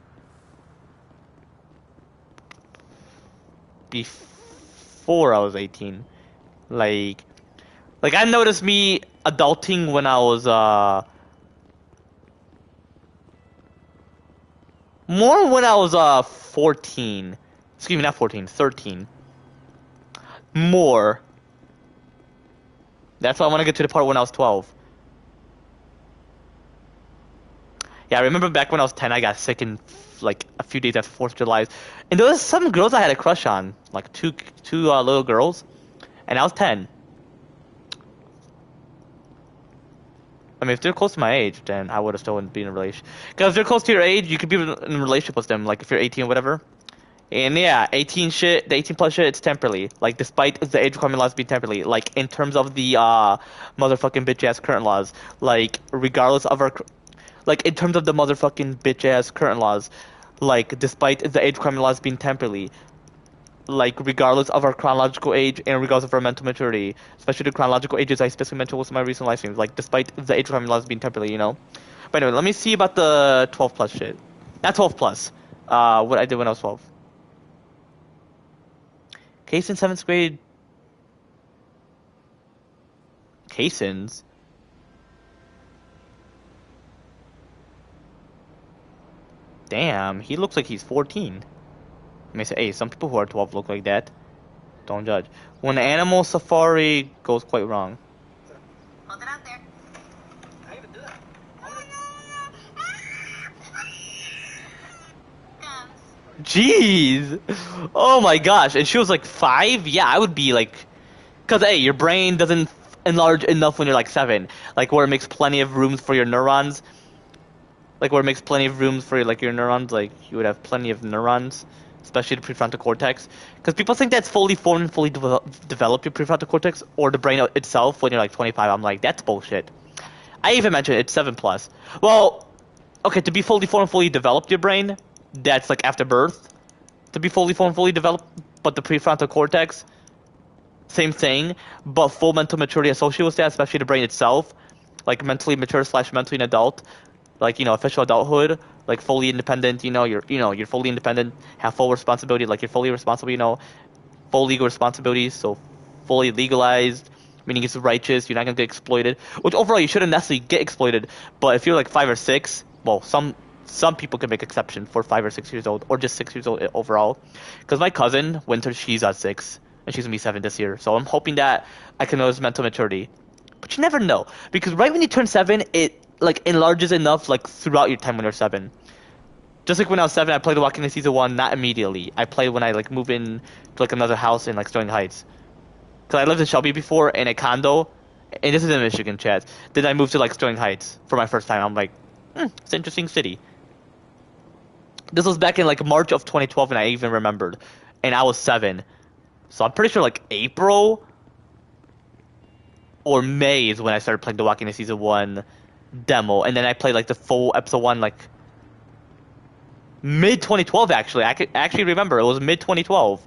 before I was 18. Like I noticed me adulting when I was more when I was 14. Excuse me, not 14, 13. More. That's why I want to get to the part when I was 12. Yeah, I remember back when I was 10, I got sick in like a few days after 4th of July. And there was some girls I had a crush on, like two little girls, and I was 10. I mean, if they're close to my age, then I would have still been in a relationship. Because if they're close to your age, you could be in a relationship with them, like if you're 18 or whatever. And yeah, 18 shit, the 18 plus shit, it's temporarily. Like, despite the age requirement laws being temporarily. Like, in terms of the motherfucking bitch-ass current laws. Like, regardless of our... Like, in terms of the motherfucking bitch-ass current laws. Like, despite the age requirement laws being temporarily. Like, regardless of our chronological age and regardless of our mental maturity. Especially the chronological ages I specifically mentioned with my recent live streams. Like, despite the age requirement laws being temporarily, you know? But anyway, let me see about the 12 plus shit. Not 12 plus. What I did when I was 12. Case in 7th grade. Casons? Damn, he looks like he's 14. I may say, hey, some people who are 12 look like that. Don't judge. When Animal Safari goes quite wrong. Hold it out there. I gotta do that. Jeez! Oh my gosh, and she was like 5? Yeah, I would be like... Because, hey, your brain doesn't enlarge enough when you're like 7. Like, where it makes plenty of rooms for your neurons. Like, where it makes plenty of rooms for like your neurons. Like, you would have plenty of neurons. Especially the prefrontal cortex. Because people think that's fully formed and fully develop your prefrontal cortex. Or the brain itself when you're like 25. I'm like, that's bullshit. I even mentioned it's 7 plus. Well, okay, to be fully formed and fully developed your brain... That's like after birth, to be fully formed, fully developed, but the prefrontal cortex, same thing, but full mental maturity associated with that, especially the brain itself, like mentally mature / mentally an adult, like, you know, official adulthood, like fully independent, you're fully independent, have full responsibility, like you're fully responsible, you know, full legal responsibilities, so fully legalized, meaning it's righteous, you're not gonna get exploited, which overall you shouldn't necessarily get exploited, but if you're like 5 or 6, well, some people can make exception for 5 or 6 years old, or just 6 years old overall. Because my cousin, Winter, she's at 6, and she's gonna be 7 this year. So I'm hoping that I can notice mental maturity. But you never know, because right when you turn 7, it like enlarges enough like throughout your time when you're 7. Just like when I was 7, I played The Walking Dead Season 1, not immediately. I played when I like moved in to like another house in like Sterling Heights. Because I lived in Shelby before in a condo, and this is in Michigan, Chad. Then I moved to like Sterling Heights for my first time. I'm like, it's an interesting city. This was back in like March of 2012, and I even remembered. And I was 7. So I'm pretty sure like April or May is when I started playing The Walking Dead Season 1 demo. And then I played like the full episode 1 like mid 2012 actually. I could actually remember it was mid 2012.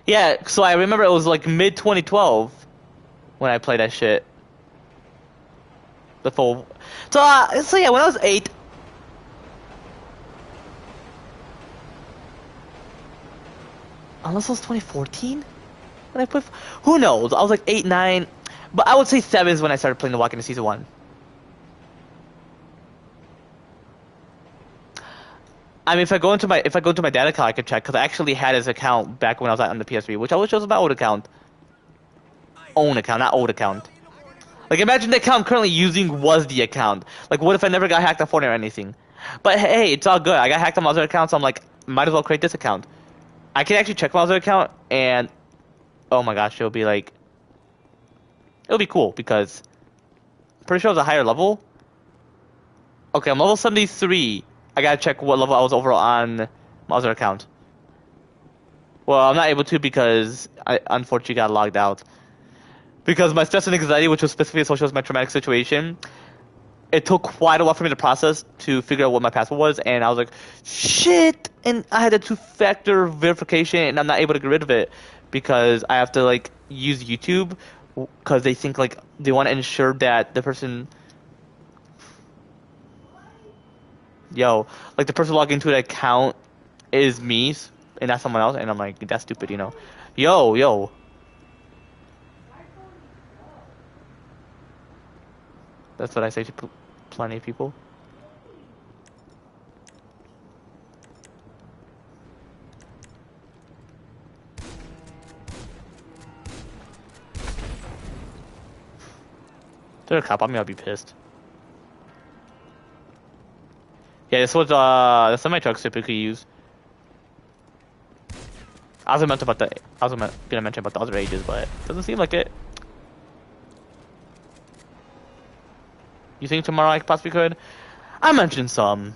Yeah, so I remember it was like mid 2012 when I played that shit. The full. So yeah, when I was 8. Unless it was 2014 when I put. Who knows? I was like 8, 9, but I would say 7 is when I started playing The Walking Dead Season 1. I mean, if I go into my dad account, I could check because I actually had his account back when I was on the PS3, which I wish was my old account. Own account, not old account. Like, imagine the account I'm currently using was the account. Like, what if I never got hacked on Fortnite or anything? But hey, it's all good. I got hacked on my other account, so I'm like, might as well create this account. I can actually check my other account, and oh my gosh, it'll be cool because I'm pretty sure it was a higher level. Okay, I'm level 73. I gotta check what level I was overall on my other account. Well, I'm not able to because I unfortunately got logged out. Because my stress and anxiety, which was specifically associated with my traumatic situation, it took quite a while for me to process to figure out what my password was, and I was like, shit! And I had a 2-factor verification, and I'm not able to get rid of it because I have to like use YouTube because they think like they want to ensure that the person. Like the person logging into the account is me and not someone else, and I'm like, that's stupid, you know. Yo. That's what I say to plenty of people. If there's a cop on me, I'll be pissed. Yeah, this was the semi-trucks typically use. I was gonna mention about the other ages, but it doesn't seem like it. You think tomorrow I possibly could? I mentioned some.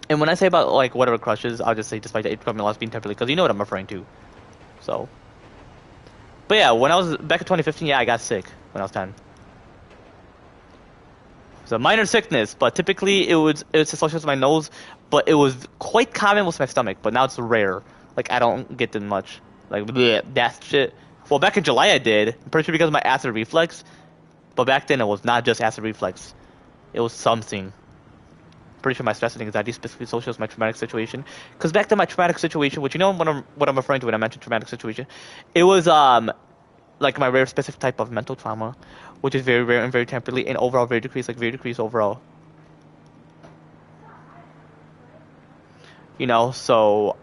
And when I say about like whatever crushes, I'll just say despite the age becoming lost being temporarily, because you know what I'm referring to. So. But yeah, when I was back in 2015, yeah, I got sick when I was 10. It was a minor sickness, but typically it's associated with my nose, but it was quite common with my stomach, but now it's rare. Like, I don't get that much. Like, bleh, that shit. Well, back in July I did. I'm pretty sure because of my acid reflux. But back then it was not just acid reflux. It was something. Pretty sure my stress and anxiety specifically associated with my traumatic situation. Because back then my traumatic situation, which you know what I'm referring to when I mentioned traumatic situation, it was like my rare specific type of mental trauma, which is very rare and very temporary and overall very decreased overall. You know, so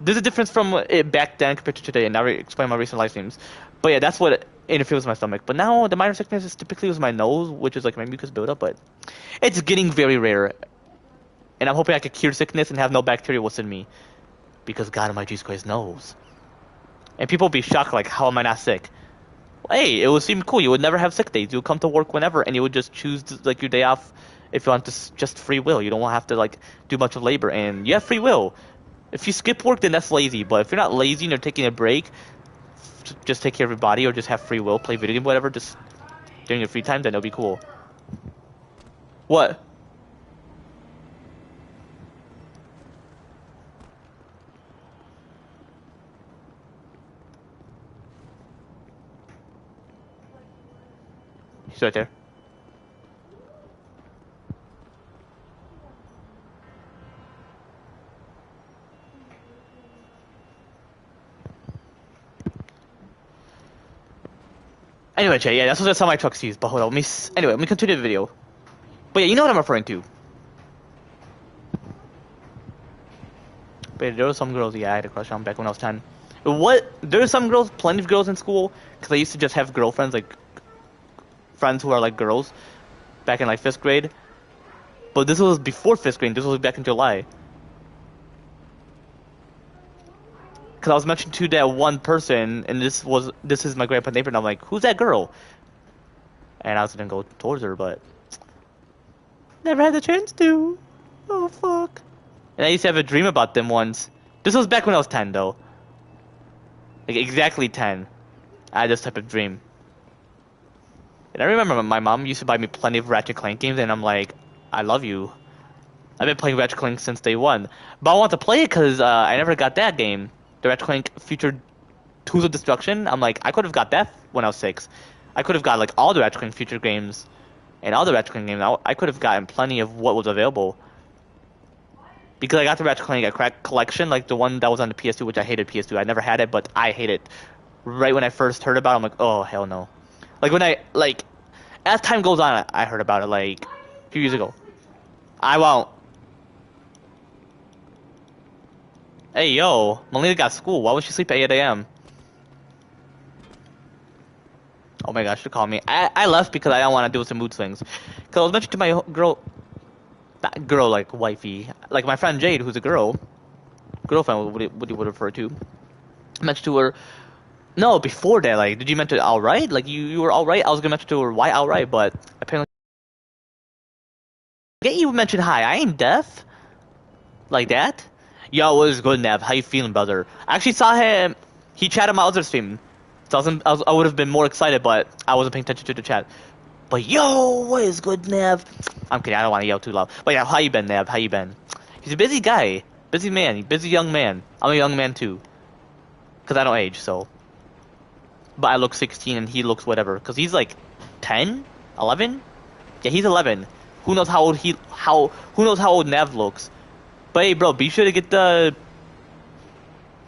there's a difference from it back then compared to today, and I explain my recent life streams. But yeah, that's what interferes with my stomach. But now the minor sickness is typically with my nose, which is like my mucus buildup, but it's getting very rare. And I'm hoping I could cure sickness and have no bacteria within me. Because God Almighty Jesus Christ knows. And people will be shocked, like, how am I not sick? Hey, it would seem cool. You would never have sick days. You would come to work whenever, and you would just choose like your day off if you want to, just free will. You don't have to like do much of labor, and you have free will. If you skip work, then that's lazy. But if you're not lazy and you're taking a break, just take care of your body or just have free will, play video game, whatever, just during your free time, then it'll be cool. What? He's right there. Anyway, Jay, yeah, that's what the semi-trucks use, but hold on, let me continue the video. But yeah, you know what I'm referring to. But there were some girls, yeah, I had a crush on back when I was 10. There were some girls, plenty of girls in school, because I used to just have girlfriends, like, friends who are like girls, back in like 5th grade. But this was before 5th grade, this was back in July. Because I was mentioned to that one person, and this is my grandpa's neighbor, and I'm like, who's that girl? And I was gonna go towards her, but never had the chance to. Oh fuck. And I used to have a dream about them once. This was back when I was 10 though. Like exactly 10. I had this type of dream. And I remember my mom used to buy me plenty of Ratchet Clank games, and I'm like, I love you. I've been playing Ratchet Clank since day one. But I want to play it because I never got that game. The Ratchet Clank featured Tools of Destruction. I'm like, I could have got that when I was 6. I could have got like all the Ratchet Clank featured games and all the Ratchet Clank games, I could have gotten plenty of what was available. Because I got the Ratchet Clank Crack Collection, like the one that was on the PS2, which I hated PS2. I never had it, but I hate it. Right when I first heard about it, I'm like, oh, hell no. Like, as time goes on, I heard about it, like, a few years ago. I won't. Hey, yo, Melina got school. Why would she sleep at 8 a.m.? Oh my gosh, she called me. I left because I don't want to do some mood swings. Because I was mentioning to my girl, not girl, like, wifey, like my friend Jade, who's a girlfriend, what you would refer to. I mentioned to her, no, before that, like, did you mention outright? Like, you were alright? I was gonna mention to her, why outright? But apparently, get you mentioned hi, I ain't deaf. Like that? Yo, what is good, Nev? How you feeling, brother? I actually saw him, he chatted my other stream. So I would have been more excited, but I wasn't paying attention to the chat. But yo, what is good, Nev? I'm kidding, I don't want to yell too loud. But yeah, how you been, Nev? How you been? He's a busy guy. Busy man. Busy young man. I'm a young man too. Because I don't age, so. But I look 16 and he looks whatever. Because he's like 10? 11? Yeah, he's 11. Who knows how old who knows how old Nev looks. But hey, bro, be sure to get the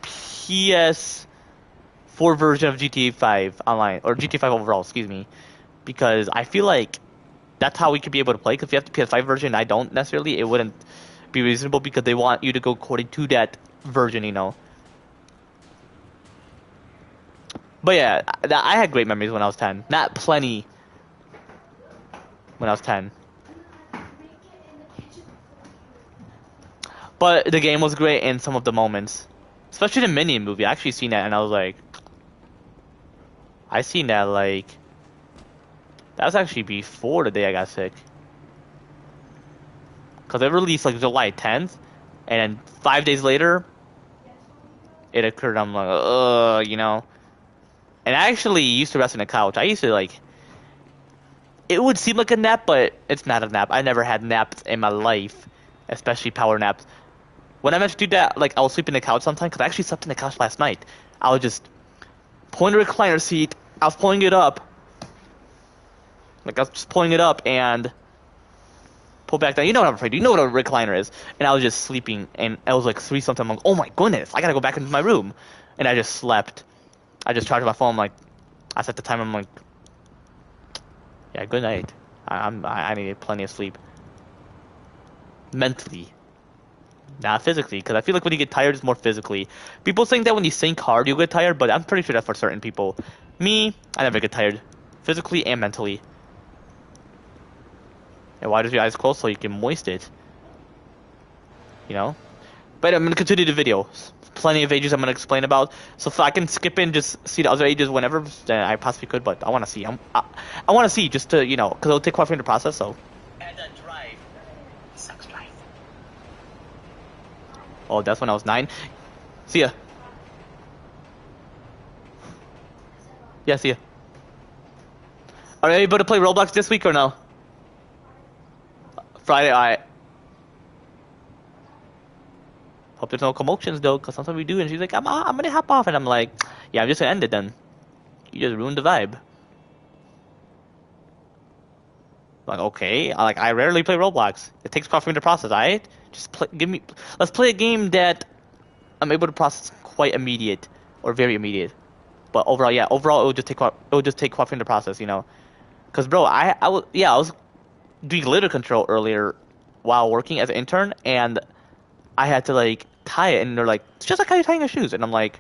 PS4 version of GTA 5 online. Or GTA 5 overall, excuse me. Because I feel like that's how we could be able to play. Because if you have the PS5 version, I don't necessarily, it wouldn't be reasonable because they want you to go according to that version, you know. But yeah, I had great memories when I was 10. Not plenty when I was 10. But the game was great in some of the moments. Especially the Minion movie. I actually seen that and I was like... I seen that like... That was actually before the day I got sick. Because it released like July 10th. And then 5 days later... It occurred. I'm like, you know... And I actually used to rest on the couch. I used to like... It would seem like a nap, but it's not a nap. I never had naps in my life. Especially power naps. When I meant to do that, like, I was sleeping in the couch sometimes, because I actually slept in the couch last night. I was just pulling the recliner seat. I was pulling it up. Like, I was just pulling it up and pull back down. You know what I'm afraid of. You know what a recliner is. And I was just sleeping, and I was like 3-something. I'm like, oh my goodness, I gotta go back into my room. And I just slept. I just charged my phone. I'm like, I set the time. I'm like, yeah, good night. I need plenty of sleep. Mentally. Not physically, because I feel like when you get tired, it's more physically. People think that when you think hard, you get tired, but I'm pretty sure that's for certain people. Me, I never get tired. Physically and mentally. And why does your eyes close? So you can moist it. You know? But I'm going to continue the video. Plenty of ages I'm going to explain about. So if I can skip in, just see the other ages whenever, then I possibly could, but I want to see. I want to see, just to, you know, because it'll take quite a while to process, so. And a drive. Sucks drive. Oh, that's when I was 9. See ya. Yeah, see ya. Are you able to play Roblox this week or no? Friday, alright. Hope there's no commotions though, because sometimes we do, and she's like, I'm gonna hop off, and I'm like, yeah, I'm just gonna end it then. You just ruined the vibe. Like, okay, I rarely play Roblox. It takes quite a while to process, alright? Just let's play a game that I'm able to process quite immediate, or very immediate. But overall, yeah, it will just take quite a while to process, you know. Cause bro, I was doing litter control earlier while working as an intern, and I had to like tie it, and they're like, it's just like how you're tying your shoes, and I'm like,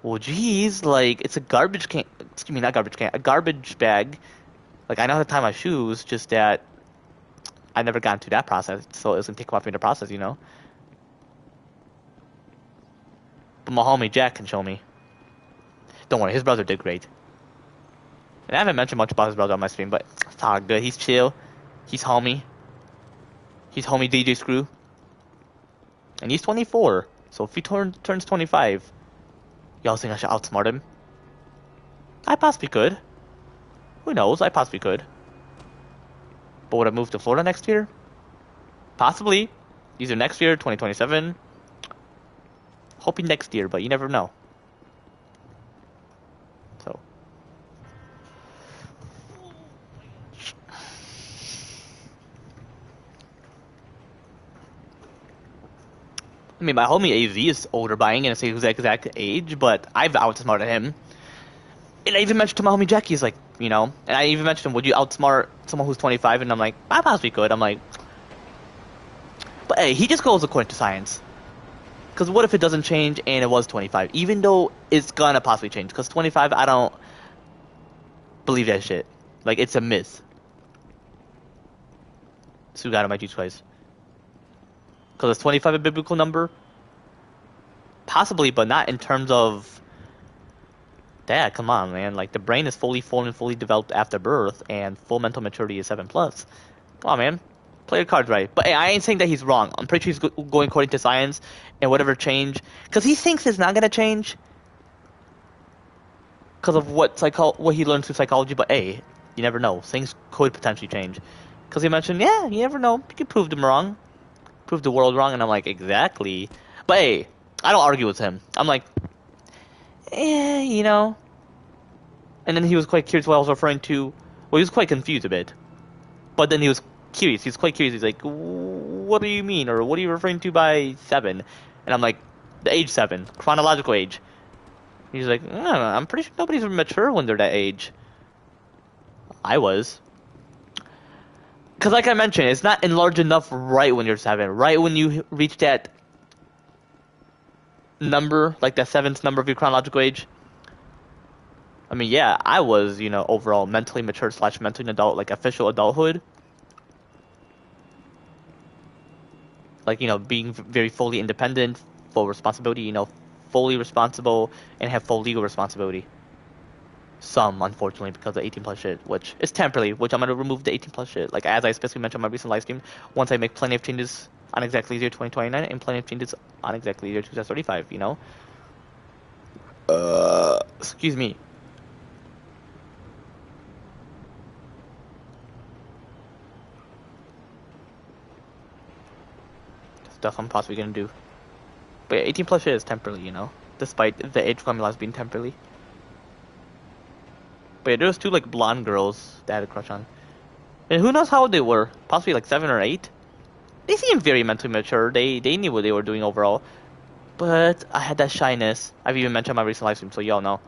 well, geez, like it's a garbage can, excuse me, not garbage can, a garbage bag. Like I know how to tie my shoes, just that I never got into that process, so it's gonna take a while for me to process, you know. But my homie Jack can show me. Don't worry, his brother did great. And I haven't mentioned much about his brother on my stream, but it's all good. He's chill. He's homie. He's homie DJ Screw. And he's 24. So if he turns 25, y'all think I should outsmart him? I possibly could. Who knows? I possibly could. But would I move to Florida next year? Possibly. Either next year, 2027. Hoping next year, but you never know. So. I mean, my homie AZ is older, but I ain't gonna say who's the exact age, but I've outsmarted him. And I even mentioned to my homie Jackie, he's like, you know, and I even mentioned him, would you outsmart someone who's 25? And I'm like, I possibly could. I'm like, but hey, he just goes according to science. Because what if it doesn't change and it was 25? Even though it's gonna possibly change. Because 25, I don't believe that shit. Like, it's a myth. Sugata might use twice. Because is 25 a biblical number? Possibly, but not in terms of... Dad, come on, man. Like, the brain is fully formed and fully developed after birth, and full mental maturity is 7+. Come on, man. Play your cards right. But hey, I ain't saying that he's wrong. I'm pretty sure he's going according to science, and whatever change... Because he thinks it's not going to change. Because of what he learned through psychology, but hey, you never know. Things could potentially change. Because he mentioned, yeah, you never know. You could prove them wrong. Prove the world wrong, and I'm like, exactly. But hey, I don't argue with him. I'm like, you know. And then he was quite curious what I was referring to. Well, he was quite confused a bit. But then he was curious. He was quite curious. He's like, what do you mean? Or what are you referring to by 7? And I'm like, the age 7. Chronological age. He's like, I don't know. I'm pretty sure nobody's mature when they're that age. I was. Because like I mentioned, it's not enlarged enough right when you're 7. Right when you reach that number, like that 7th number of your chronological age. I mean, yeah, I was, you know, overall mentally mature / mentally an adult, like official adulthood. Like, you know, being very fully independent, full responsibility, you know, fully responsible, and have full legal responsibility. Some, unfortunately, because of 18+ shit, which is temporarily, which I'm going to remove the 18+ shit. Like, as I specifically mentioned on my recent live stream, once I make plenty of changes on exactly year 2029 and plenty of changes on exactly year 2035, you know? Excuse me. Stuff I'm possibly going to do. But yeah, 18+ shit is temporarily, you know? Despite the age formula being temporarily. But yeah, there was 2 like blonde girls that I had a crush on. And who knows how old they were? Possibly like 7 or 8. They seemed very mentally mature. They knew what they were doing overall. But I had that shyness. I've even mentioned my recent live stream, so y'all know.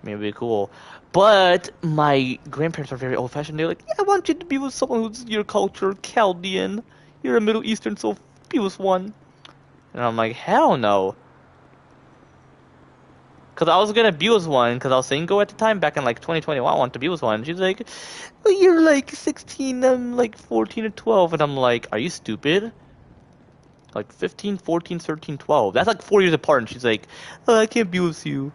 Maybe it'd be cool. But my grandparents are very old-fashioned. They're like, yeah, I want you to be with someone who's your culture, Chaldean. You're a Middle Eastern, so be with one. And I'm like, hell no. Because I was going to be with one, because I was single at the time, back in like 2021, I wanted to be with one. She's like, well, you're like 16, I'm like 14 or 12. And I'm like, are you stupid? Like 15, 14, 13, 12. That's like 4 years apart. And she's like, oh, I can't be with you.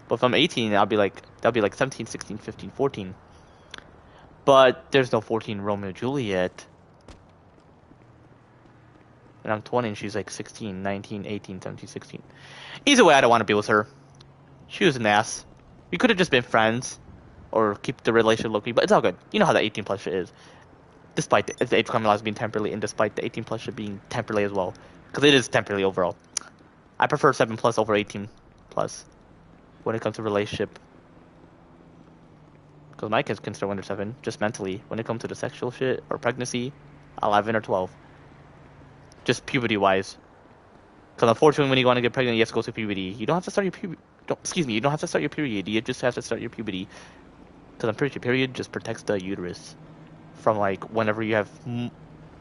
But if I'm 18, that'll be like 17, 16, 15, 14. But there's no 14 Romeo and Juliet. And I'm 20 and she's like 16, 19, 18, 17, 16. Either way, I don't want to be with her. She was an ass. We could have just been friends. Or keep the relationship locally. But it's all good. You know how the 18+ shit is. Despite the age criminalized being temporarily. And despite the 18+ shit being temporarily as well. Because it is temporarily overall. I prefer 7+ over 18+. When it comes to relationship. Because my kids can start when they're 7. Just mentally. When it comes to the sexual shit. Or pregnancy. 11 or 12. Just puberty-wise. Because unfortunately, when you want to get pregnant, you have to go through puberty. You don't have to start your puberty. You don't have to start your period. You just have to start your puberty. Because I'm pretty sure period just protects the uterus from like whenever you have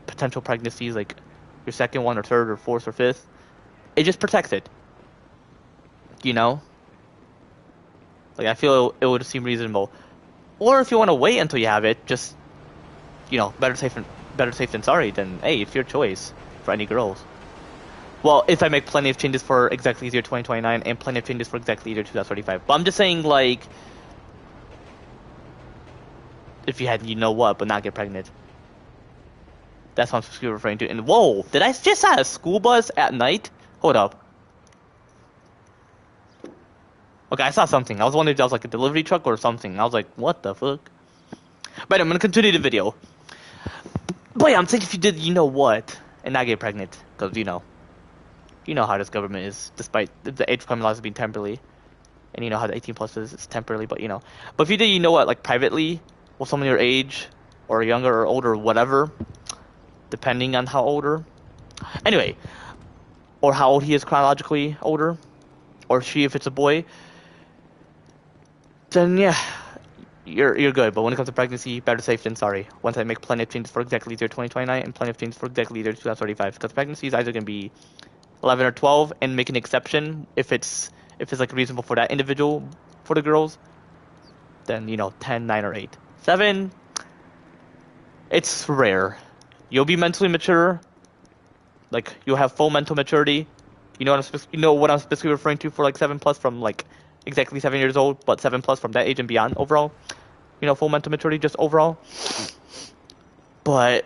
potential pregnancies, like your second one or third or fourth or fifth. It just protects it. You know. Like I feel it would seem reasonable. Or if you want to wait until you have it, just you know, better safe than sorry. Then hey, it's your choice. For any girls. Well, if I make plenty of changes for exactly year 2029 and plenty of changes for exactly year 2035. But I'm just saying, like, if you had, you know what, but not get pregnant. That's what I'm specifically referring to. And whoa, did I just have a school bus at night? Hold up. Okay, I saw something. I was wondering if that was like a delivery truck or something. I was like, what the fuck? But I'm gonna continue the video. But yeah, I'm saying if you did, you know what. And not get pregnant, because you know how this government is, despite the age crime laws being temporarily, and you know how the 18+ is temporarily, but you know. But if you did, you know what, like privately, with someone your age, or younger, or older, or whatever, depending on how older. Anyway, or how old he is chronologically older, or she if it's a boy. Then yeah, you're good. But when it comes to pregnancy, better safe than sorry. Once I make plenty of changes for exactly year 2029 and plenty of changes for exactly year 2035, because pregnancy is either gonna be 11 or 12, and make an exception if it's like reasonable for that individual for the girls. Then 10, 9, or 8. 7, it's rare. You'll be mentally mature, like you'll have full mental maturity. You know what I'm specifically referring to for like 7 plus from like exactly 7 years old, but 7 plus from that age and beyond overall. Full mental maturity just overall. But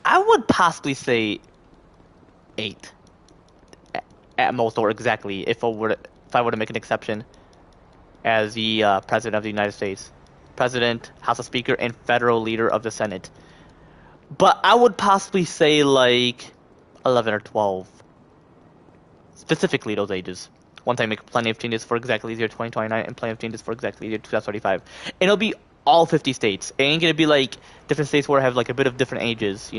I would possibly say 8 at most, or exactly if I were to make an exception as the president of the United States, president, House of Speaker, and federal leader of the Senate. But I would possibly say like 11 or 12. Specifically those ages. Once I make plenty of changes for exactly the year 2029 and plenty of changes for exactly the year 2035. And it'll be all 50 states. It ain't gonna be like different states where I have like a bit of different ages,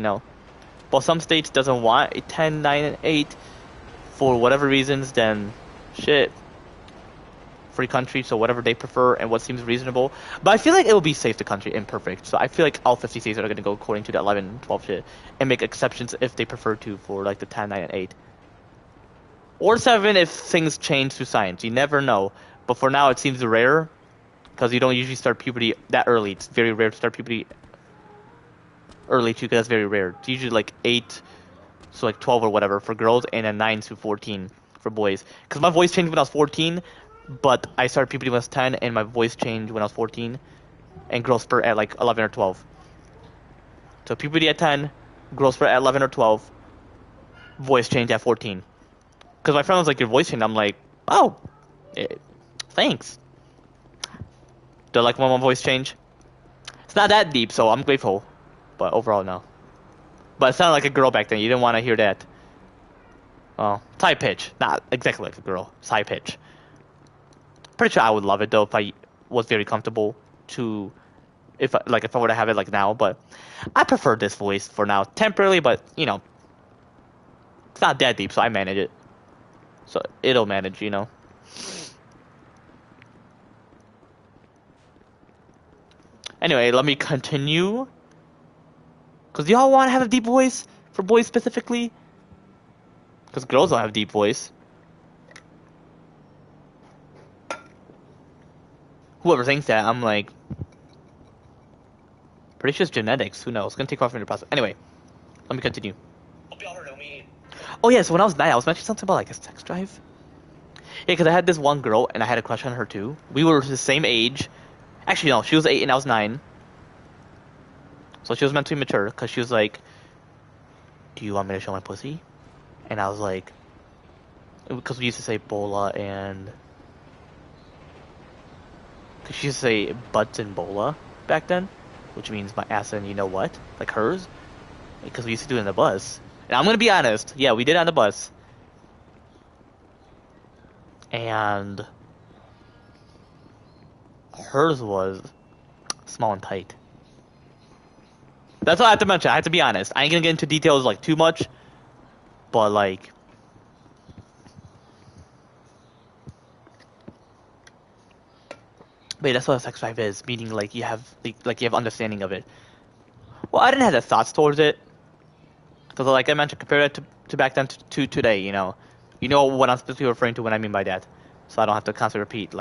But some states doesn't want a 10, 9, and 8 for whatever reasons, then shit. Free country, so whatever they prefer and what seems reasonable. But I feel like it will be safe to country and perfect. So I feel like all 50 states are going to go according to the 11, 12 shit and make exceptions if they prefer to for like the 10, 9, and 8. Or 7 if things change through science. You never know. But for now, it seems rare because you don't usually start puberty that early. It's very rare to start puberty early too, because that's very rare. It's usually like 8, so like 12 or whatever for girls, and then 9 to 14 for boys. Because my voice changed when I was 14, but I started puberty when I was 10, and my voice changed when I was 14, and growth spurt at like 11 or 12. So puberty at 10, growth spurt at 11 or 12, voice change at 14. Because my friend was like, your voice changed. I'm like, oh, thanks. Do I like when my voice change? It's not that deep, so I'm grateful. But overall, no. But it sounded like a girl back then. You didn't want to hear that. Oh, high pitch. Not exactly like a girl. It's high pitch. Pretty sure I would love it though if I was very comfortable to, if I were to have it like now. But I prefer this voice for now, temporarily. But it's not that deep, so I manage it. So it'll manage, Anyway, let me continue. Because y'all want to have a deep voice for boys specifically? Because girls don't have deep voice. Whoever thinks that, I'm like, pretty sure it's genetics. Who knows? It's going to take off from your process. Anyway, let me continue. Oh yeah, so when I was 9, I was mentioning something about like a sex drive. Yeah, because I had this one girl and I had a crush on her too. We were the same age. Actually, no, she was 8 and I was 9. So she was mentally mature because she was like, do you want me to show my pussy? And I was like, because we used to say bola and... Because she used to say butts and bola back then, which means my ass and you know what? Like hers. Because we used to do it in the bus. And I'm going to be honest, yeah, we did it on the bus. And hers was small and tight. That's all I have to mention. I have to be honest. I ain't gonna get into details like too much, but like, wait, that's what a sex drive is. Meaning like you have understanding of it. Well, I didn't have the thoughts towards it, because like I mentioned, compare it to back then to today. You know what I'm specifically referring to when I mean by that, so I don't have to constantly repeat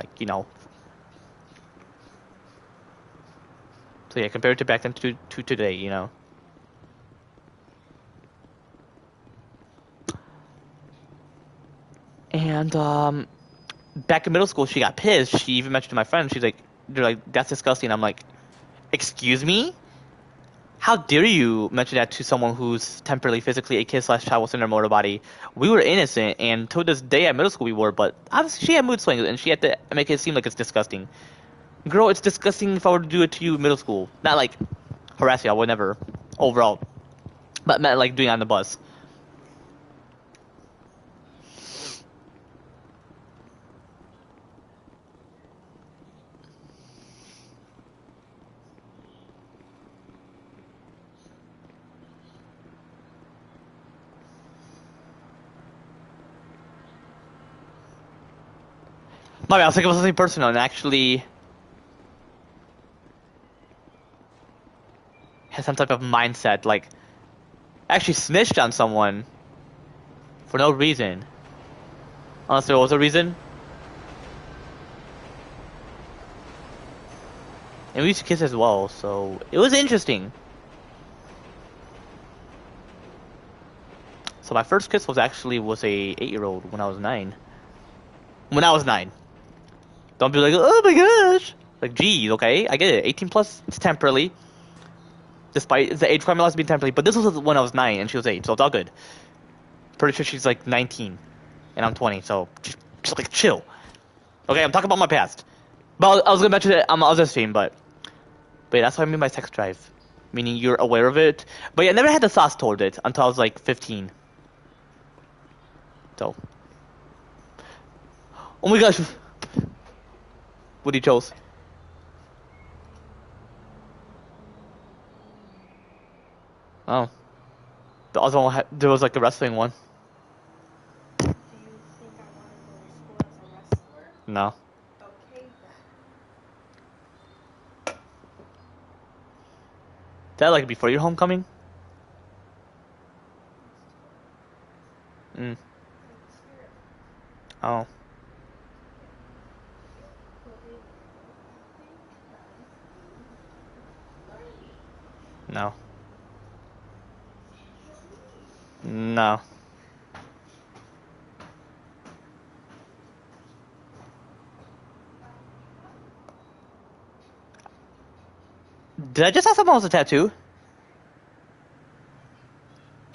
So yeah, compare it to back then to today. And back in middle school, she got pissed. She even mentioned to my friend, they're like, that's disgusting. I'm like, excuse me? How dare you mention that to someone who's temporarily, physically a kid/child within their motor body? We were innocent, and to this day at middle school we were, but obviously she had mood swings, and she had to make it seem like it's disgusting. Girl, it's disgusting if I were to do it to you in middle school. Not like harass you, I would never, overall. But meant like doing it on the bus. My bad, I was thinking of something personal and actually has some type of mindset, like actually snitched on someone for no reason. Unless there was a reason. And we used to kiss as well, so it was interesting. So my first kiss was actually a 8-year-old when I was 9. When I was 9. Don't be like, oh my gosh. Like, geez, okay, I get it. 18 plus, it's temporarily. Despite the age requirement has been temporarily, but this was when I was 9 and she was 8, so it's all good. Pretty sure she's like 19 and I'm 20, so just like chill. Okay, I'm talking about my past. But I was gonna mention it on my other stream, but yeah, that's what I mean by sex drive, meaning you're aware of it. But yeah, I never had the thoughts toward it until I was like 15. So, oh my gosh, what he chose. Oh, the other one there was like a wrestling one. Do you think I want to go to school as a wrestler? No. Okay then. Is that like before your homecoming? Mm. Oh. No. No. Did I just have someone else's tattoo?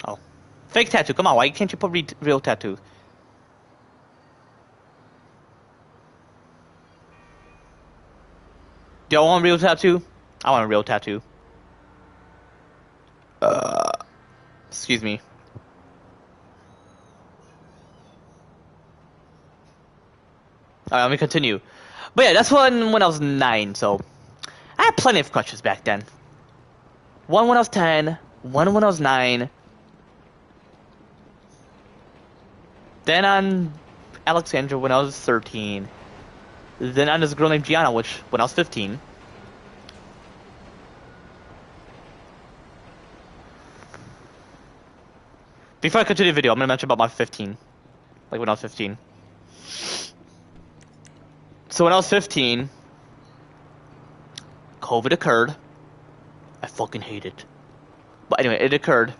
Oh. Fake tattoo, come on, why can't you put real tattoo? Do y'all want a real tattoo? I want a real tattoo. Excuse me. Alright, let me continue. But yeah, that's when I was 9, so I had plenty of crushes back then. One when I was 10, one when I was 9. Then on Alexandra when I was 13. Then on this girl named Gianna, which when I was 15. Before I continue the video, I'm gonna mention about my 15. Like when I was 15. So when I was 15, COVID occurred. I fucking hate it. But anyway, it occurred.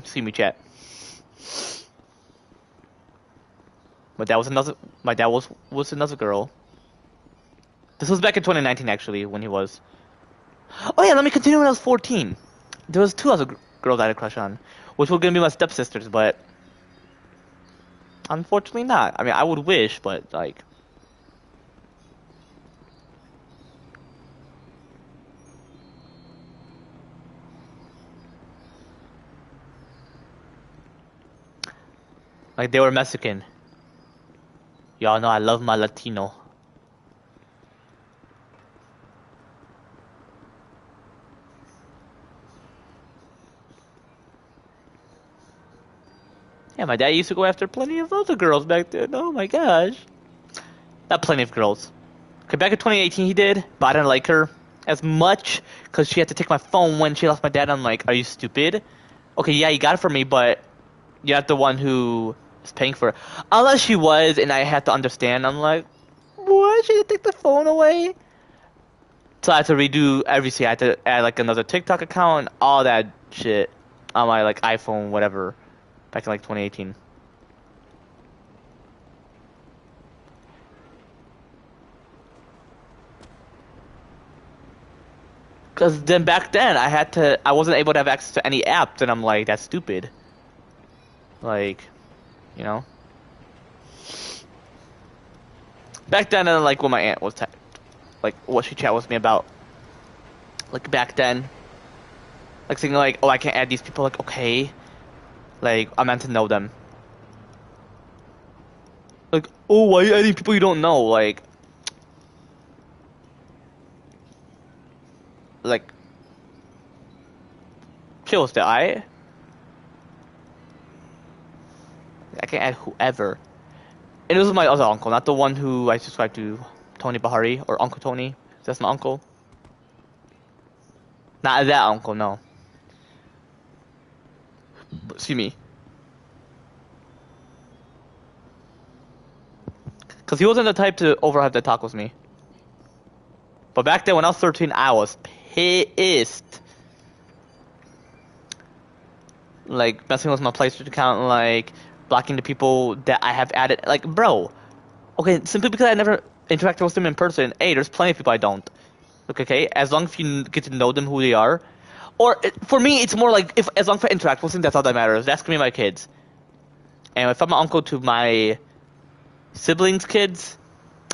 See me, chat. My dad was another girl. This was back in 2019 actually, when he was. Oh yeah, let me continue when I was 14. There was 2 other girls I had a crush on, which were gonna be my stepsisters, but unfortunately not. I mean, I would wish, but like. Like they were Mexican. Y'all know I love my Latino. Yeah, my dad used to go after plenty of other girls back then. Oh my gosh. Not plenty of girls. Okay, back in 2018 he did, but I didn't like her as much because she had to take my phone when she lost my dad. I'm like, are you stupid? Okay, yeah, you got it for me, but you're not the one who is paying for it. Unless she was, and I had to understand. I'm like, what? She didn't take the phone away? So I had to redo everything. I had to add like another TikTok account, all that shit on my like iPhone, whatever. Back in like 2018. Cause then back then I wasn't able to have access to any apps, and I'm like, that's stupid. Like, you know. Back then, like when my aunt was like what she chat with me about. Like back then, like saying like, oh, I can't add these people. Like, okay. Like, I'm meant to know them. Like, oh, why are you adding people you don't know? Like, chill with that, I can add whoever. And this was my other uncle, not the one who I subscribed to, Tony Bahari, or Uncle Tony. That's my uncle. Not that uncle, no. Excuse me. Because he wasn't the type to overhype the talk with me. But back then, when I was 13, I was pissed. Like, messing with my PlayStation account, like, blocking the people that I have added. Like, bro. Okay, simply because I never interacted with them in person. Hey, there's plenty of people I don't. Okay, as long as you get to know them, who they are. Or, for me, it's more like, as long as I interact with them, that's all that matters. That's gonna be my kids. And if I'm an uncle to my siblings' kids,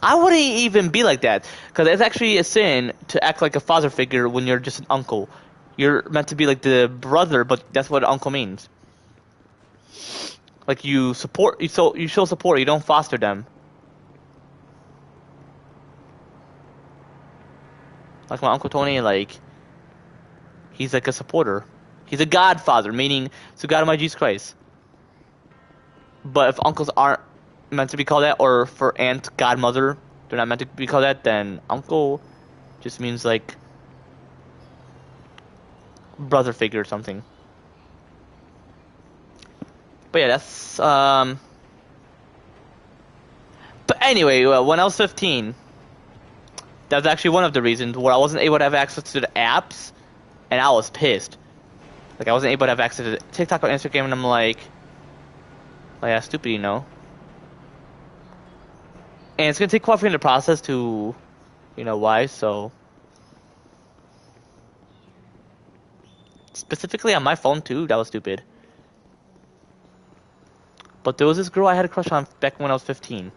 I wouldn't even be like that. Because it's actually a sin to act like a father figure when you're just an uncle. You're meant to be like the brother, but that's what uncle means. Like, you show support, you don't foster them. Like my Uncle Tony, like, he's like a supporter. He's a godfather, meaning to God Almighty Jesus Christ. But if uncles aren't meant to be called that, or for aunt, godmother, they're not meant to be called that, then uncle just means like brother figure or something. But yeah, that's But anyway, when I was 15, that was actually one of the reasons where I wasn't able to have access to the apps, and I was pissed. Like, I wasn't able to have access to TikTok or Instagram, and I'm like, yeah, stupid, you know. And it's gonna take quite a bit of the process to, you know, why, so. Specifically on my phone, too, that was stupid. But there was this girl I had a crush on back when I was 15.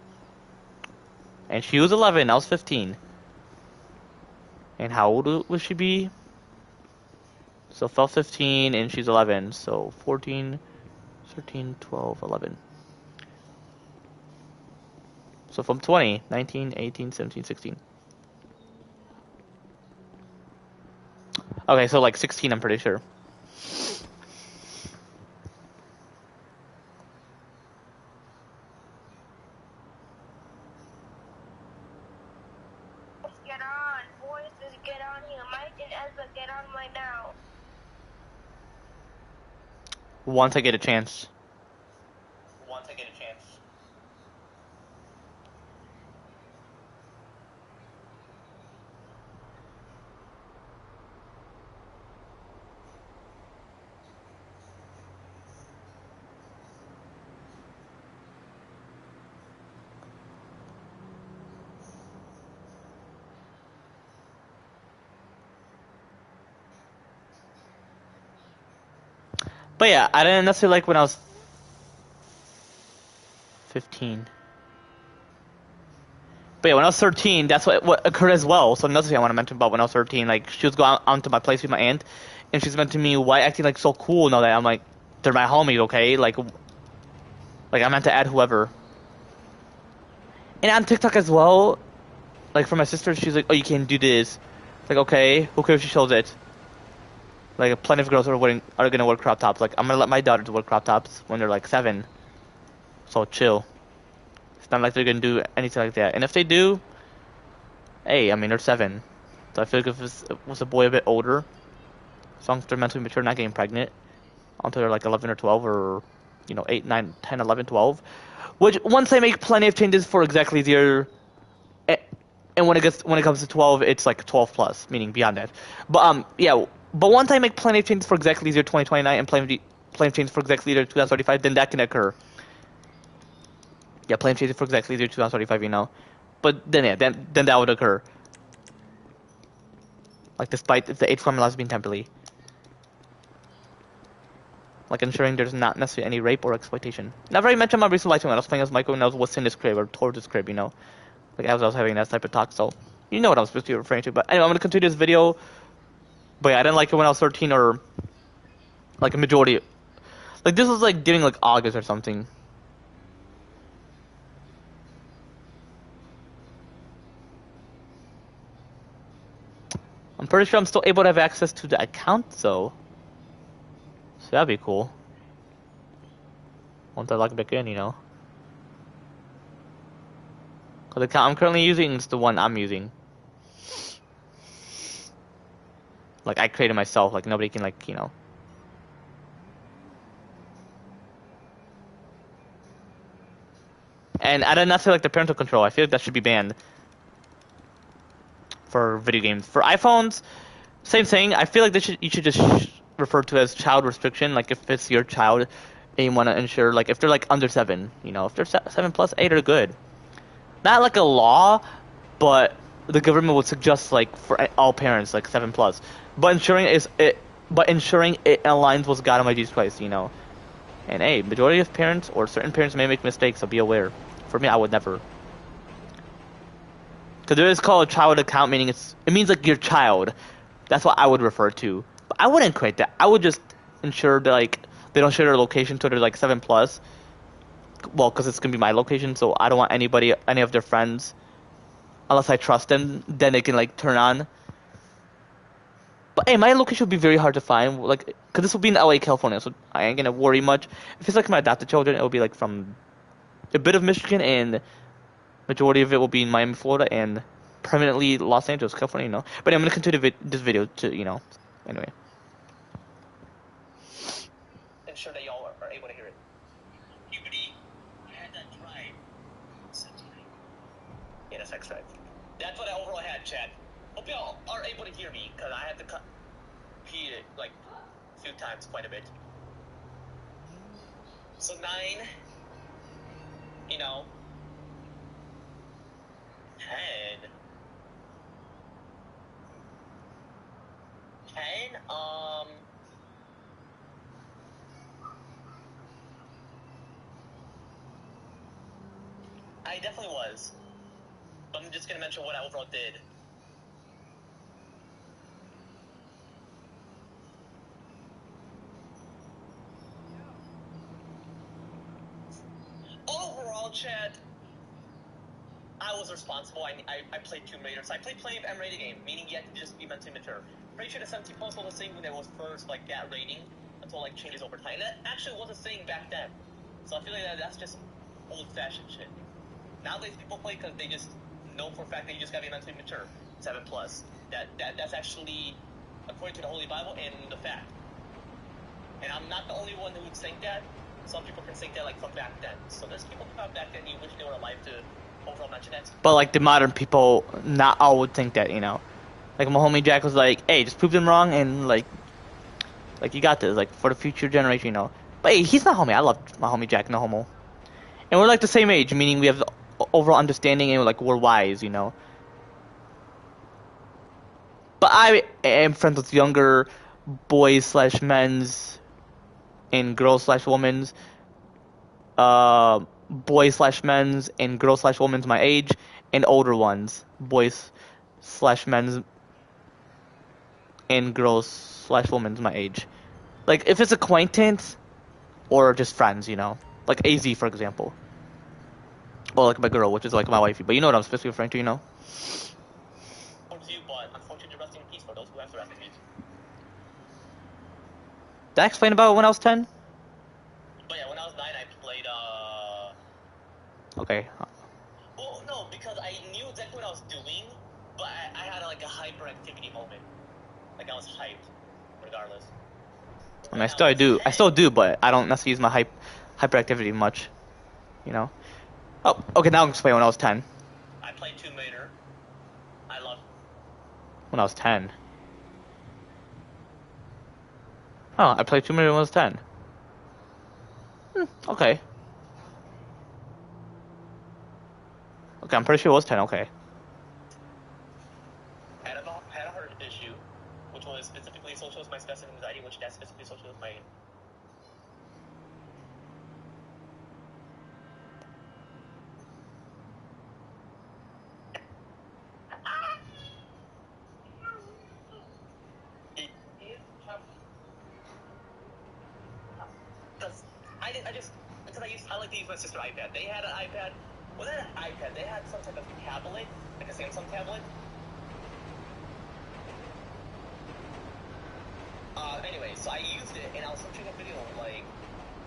And she was 11, I was 15. And how old would she be? So if I was 15 and she's 11, so 14, 13, 12, 11. So from 20, 19, 18, 17, 16. Okay, so like 16, I'm pretty sure. Get on. Boys, just get on here. Mike and Ezra, get on right now. Once I get a chance. But yeah, I didn't necessarily like when I was 15. But yeah, when I was 13, that's what occurred as well. So another thing I want to mention about when I was 13, like, she was going out to my place with my aunt, and she's mentioning me, why acting like so cool and all that. I'm like, they're my homies, okay? Like I meant to add whoever. And on TikTok as well, like for my sister, she's like, oh, you can't do this. Like, okay, who cares if she shows it? Like, plenty of girls are gonna wear crop tops. Like, I'm gonna let my daughters wear crop tops when they're like 7. So chill. It's not like they're gonna do anything like that. And if they do, hey, I mean, they're 7. So I feel like if it was a boy a bit older, as long as they're mentally mature, not getting pregnant, until they're like 11 or 12, or, you know, 8, 9, 10, 11, 12. Which, once I make plenty of changes for exactly their, and when it comes to 12, it's like 12 plus, meaning beyond that. But yeah. But once I make plenty of changes for exactly year 2029 and plenty of changes for exactly year 2035, then that can occur. Yeah, plenty of changes for exactly year 2035, you know. But then yeah, then that would occur. Like, despite if the age formula has been temporarily. Like, ensuring there's not necessarily any rape or exploitation. Never I mentioned my recent life when I was playing as Michael and I was in this crib or toward this crib, you know. Like, as I was having that type of talk, so you know what I'm supposed to be referring to. But anyway, I'm gonna continue this video. But yeah, I didn't like it when I was 13, or like a majority. Like, this was like getting like August or something. I'm pretty sure I'm still able to have access to the account though. So that'd be cool. Once I log back in, you know. The account I'm currently using is the one I'm using. Like, I created myself. Like, nobody can, like, you know. And I don't necessarily like the parental control. I feel like that should be banned for video games. For iPhones, same thing. I feel like you should just refer to it as child restriction. Like, if it's your child and you want to ensure, like, if they're like under 7, you know, if they're 7 plus 8 are good. Not like a law, but the government would suggest like for all parents like 7 plus. But ensuring it aligns with God and my Jesus Christ, you know. And hey, majority of parents or certain parents may make mistakes, so be aware. For me, I would never. Because there is called a child account, meaning it means like your child. That's what I would refer to. But I wouldn't create that. I would just ensure that like they don't share their location to their like 7 plus. Well, because it's gonna be my location, so I don't want any of their friends, unless I trust them, then they can like turn on. But hey, my location would be very hard to find, like, because this will be in LA, California, so I ain't gonna worry much. If it's like my adopted children, it will be like from a bit of Michigan, and majority of it will be in Miami, Florida, and permanently Los Angeles, California, you know. But I'm gonna continue this video to, you know, anyway. Ensure that y'all are able to hear it. Puberty had that drive. Yeah, that's X drive. That's what I overall had, chat. Hope y'all are able to hear me, because I had to repeat it like a few times, quite a bit. So 9, you know, 10, I definitely was. But I'm just gonna mention what I overall did. Overall, chat, I was responsible. I played Tomb Raider, so I played plenty of M-rated game, meaning you have to just be mentally mature. Pretty sure the 17 plus was a thing when there was first, like, that rating, until, like, changes over time. That actually was a thing back then. So I feel like that's just old-fashioned shit. Nowadays, people play because they just know for a fact that you just gotta be mentally mature. 7 plus. That's actually according to the Holy Bible and the fact. And I'm not the only one who would think that. Some people can think that, like, from back then. So there's people from back then you wish they were alive to overall mention that. But like the modern people, not all would think that, you know. Like my homie Jack was like, "Hey, just prove them wrong, and like you got this, like for the future generation, you know." But hey, he's not homie. I love my homie Jack, no homo. And we're like the same age, meaning we have the overall understanding and like we're wise, you know. But I am friends with younger boys / men's and girls / women's. Boys / men's and girls / women's my age, and older ones, boys / men's and girls / women's my age. Like if it's acquaintance or just friends, you know, like AZ for example, or like my girl, which is like my wifey. But you know what I'm specifically referring to, you know. But unfortunately, rest in peace for those who have to rest in peace. Did I explain about when I was 10? But yeah, when I was 9, I played Okay. Well, no, because I knew exactly what I was doing, but I had like a hyperactivity moment. Like I was hyped, regardless. I mean, I still do, but I don't necessarily use my hyperactivity much, you know. Oh, okay. Now I'll explain when I was 10. I played Tomb Raider. I loved. When I was 10. Oh, I played Tomb Raider when I was 10. Okay. Okay, I'm pretty sure it was 10, okay. Had a heart issue, which was specifically associated with my stress and anxiety, which that's specifically associated with my... I like to use my sister's iPad. They had an iPad. Was that an iPad? They had some type of tablet, like a Samsung tablet. Anyway, so I used it, and I was searching a video, like,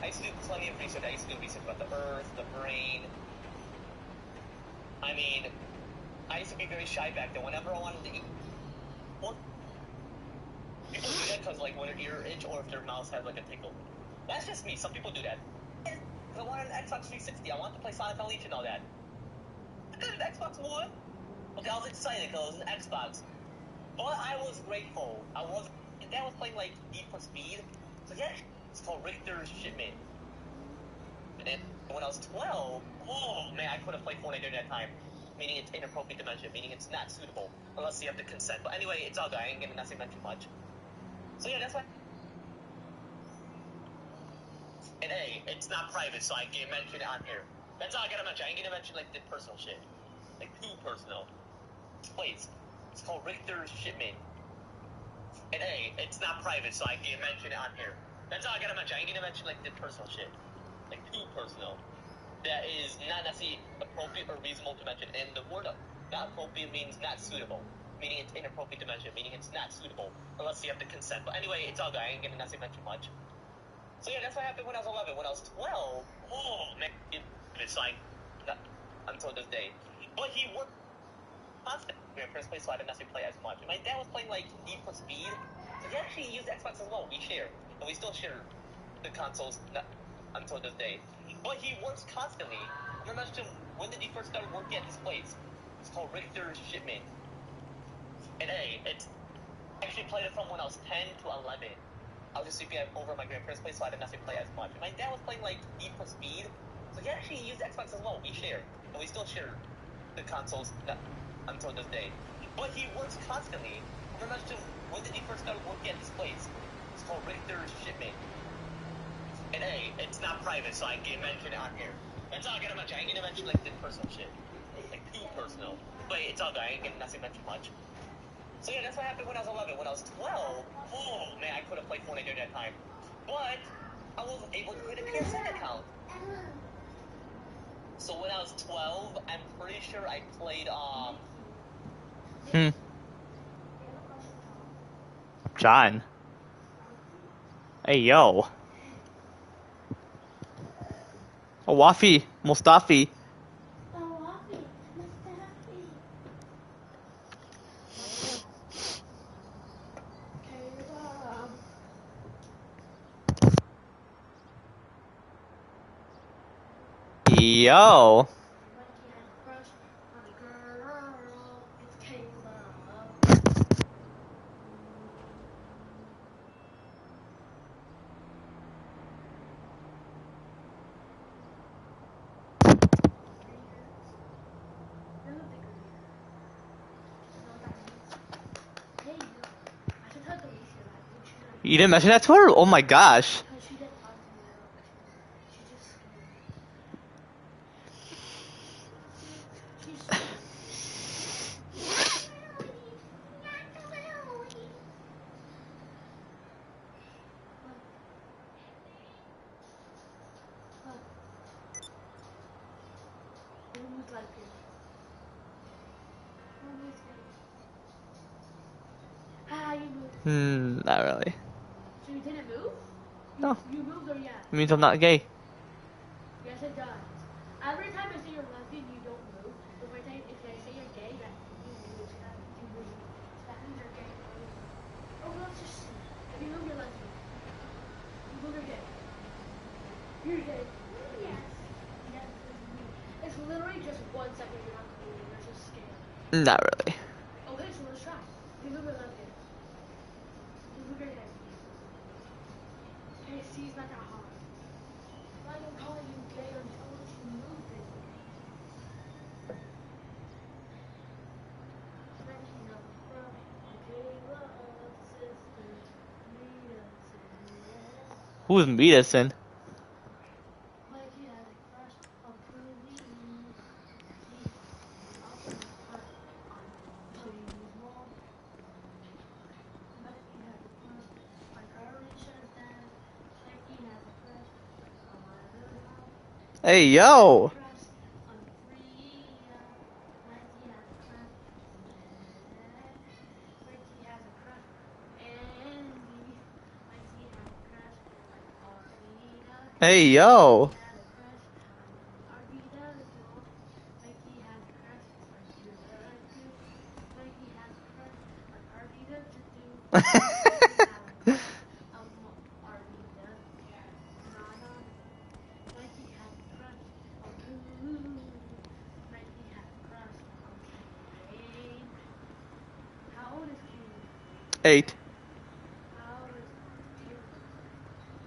I used to do plenty of research. I used to do research about the Earth, the brain, I mean, I used to be very shy back then. Whenever I wanted to eat, well, people do that because like when their ear itch or if their mouth has like a tickle. That's just me. Some people do that. Because I wanted an Xbox 360. I wanted to play Sonic Unleashed and all that. I got an Xbox One. Okay, I was excited because it was an Xbox. But I was grateful. Dad was playing like Need for Speed. So yeah, it's called Richter's Shipment. And then when I was 12, oh man, I couldn't play Fortnite during that time. Meaning it's inappropriate to mention, meaning it's not suitable. Unless you have the consent. But anyway, it's all good. I ain't gonna mention much. So yeah, that's why. And hey, it's not private, so I can't mention it on here. That's all I gotta mention. I ain't gonna mention like the personal shit. Like too personal. Please. It's called Richter's Shipment. And hey, it's not private, so I can't mention it on here. That's all I gotta mention. I ain't gonna mention like the personal shit. Like too personal. That is not necessarily appropriate or reasonable to mention. And the word not appropriate means not suitable. Meaning it's inappropriate to mention. Meaning it's not suitable. Unless you have the consent. But anyway, it's all good. I ain't gonna necessarily mention much. So yeah, that's what happened when I was 11. When I was 12, oh man, it's like, until this day. But he worked constantly in first place, so I didn't necessarily play as much. And my dad was playing like Need for Speed, so he actually used Xbox as well. We share, and we still share the consoles until this day. But he works constantly. I remember when did he first start working at this place? It's called Richter's Shipment. And hey, it's I actually played it from when I was 10 to 11. I was just sleeping over at my grandparents' place, so I didn't necessarily play as much. And my dad was playing like Need for Speed, so he actually used Xbox as well. We share, and we still share the consoles until this day. But he works constantly. I remember when did he first start working at this place? It's called Richter's Shipment. And hey, it's not private, so I can't mention it on here. That's all I gotta mention. I ain't gonna mention like the personal shit. Like too personal. But it's all good. I ain't gonna necessarily mention much. So yeah, that's what happened when I was 11. When I was 12, oh man, I couldn't play Fortnite during that time. But I was able to create a PSN account. So when I was 12, I'm pretty sure I played John. Hey yo. Oh, Wafi, Mustafi. Yo. You didn't mention that to her? Oh my gosh. Not really. So you didn't move? No. You moved or yeah? It means I'm not gay. Yes, it does. Every time I say you're lesbian, you don't move. But every time if I say you're gay, that you move. That means you're gay. Oh, let's just see. If you move, you're lesbian. You move, you're gay. You're gay. Yes. Yes. It's literally just 1 second you're not moving. You're just scared. Not really. Okay, so let's try. You move, you're lesbian. You move, you're gay. Okay, see, it's not that hard. I don't call you gay until you move it. Who's Medicine? Hey yo. Hey yo. How old is King? 8, How old is Taylor?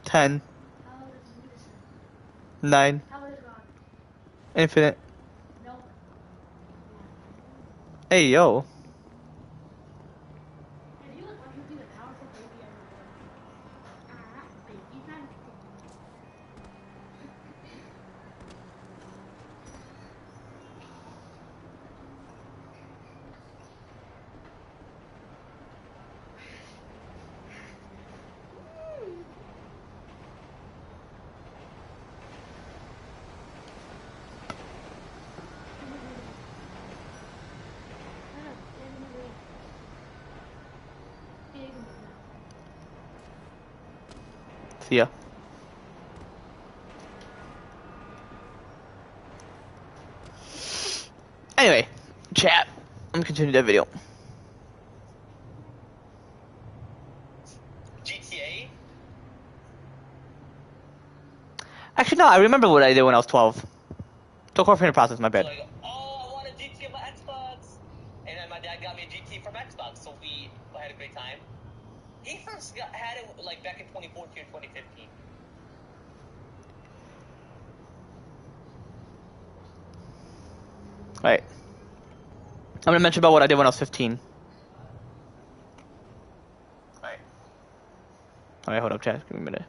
10, How old is Medicine? 9, How old is God? infinite. No. Hey, yo. If you look like you'd be the powerful baby ever born. Baby time. See ya. Anyway, chat. I'm gonna continue that video. GTA? Actually, no, I remember what I did when I was 12. Took off in the process, my bad. So I go, oh, I want a GTA for Xbox. And then my dad got me a GT from Xbox, so we had a great time. He first had it like back in 2014 or 2015. Right. I'm gonna mention about what I did when I was 15. Right. Alright, hold up, chat. Give me a minute.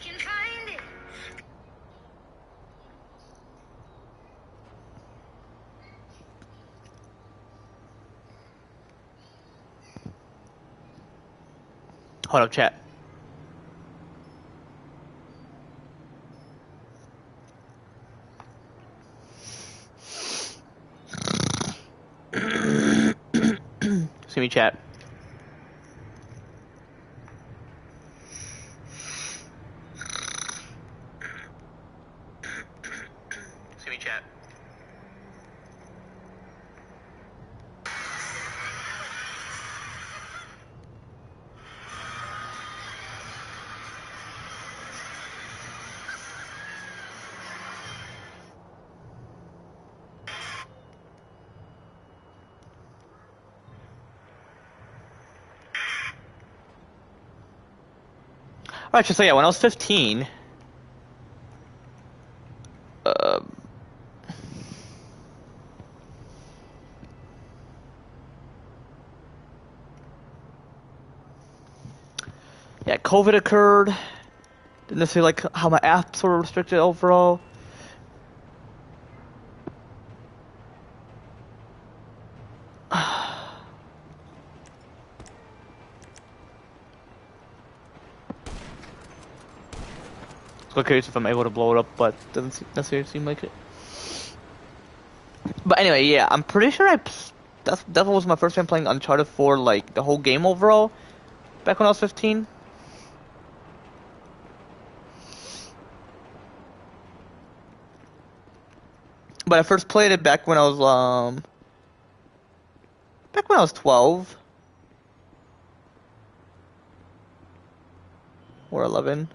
Can find it. Hold up, chat. See me, chat. See me, chat. Alright, so yeah, when I was 15, yeah, COVID occurred. Didn't necessarily like how my apps were restricted overall. quite curious if I'm able to blow it up, but doesn't necessarily seem like it. But anyway, yeah, I'm pretty sure that was my first time playing Uncharted 4, like the whole game overall, back when I was 15. But I first played it back when I was 12 or 11.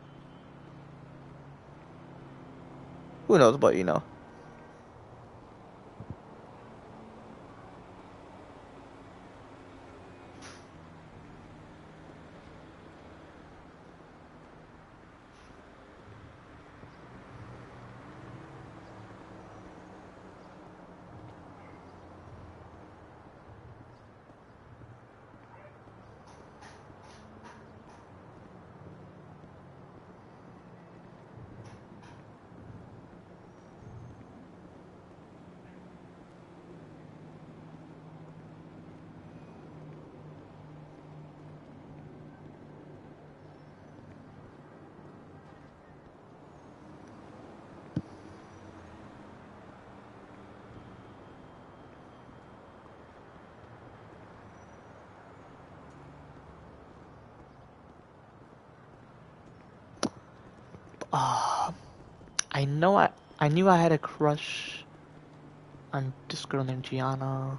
Who knows, but you know. I knew I had a crush on this girl named Gianna,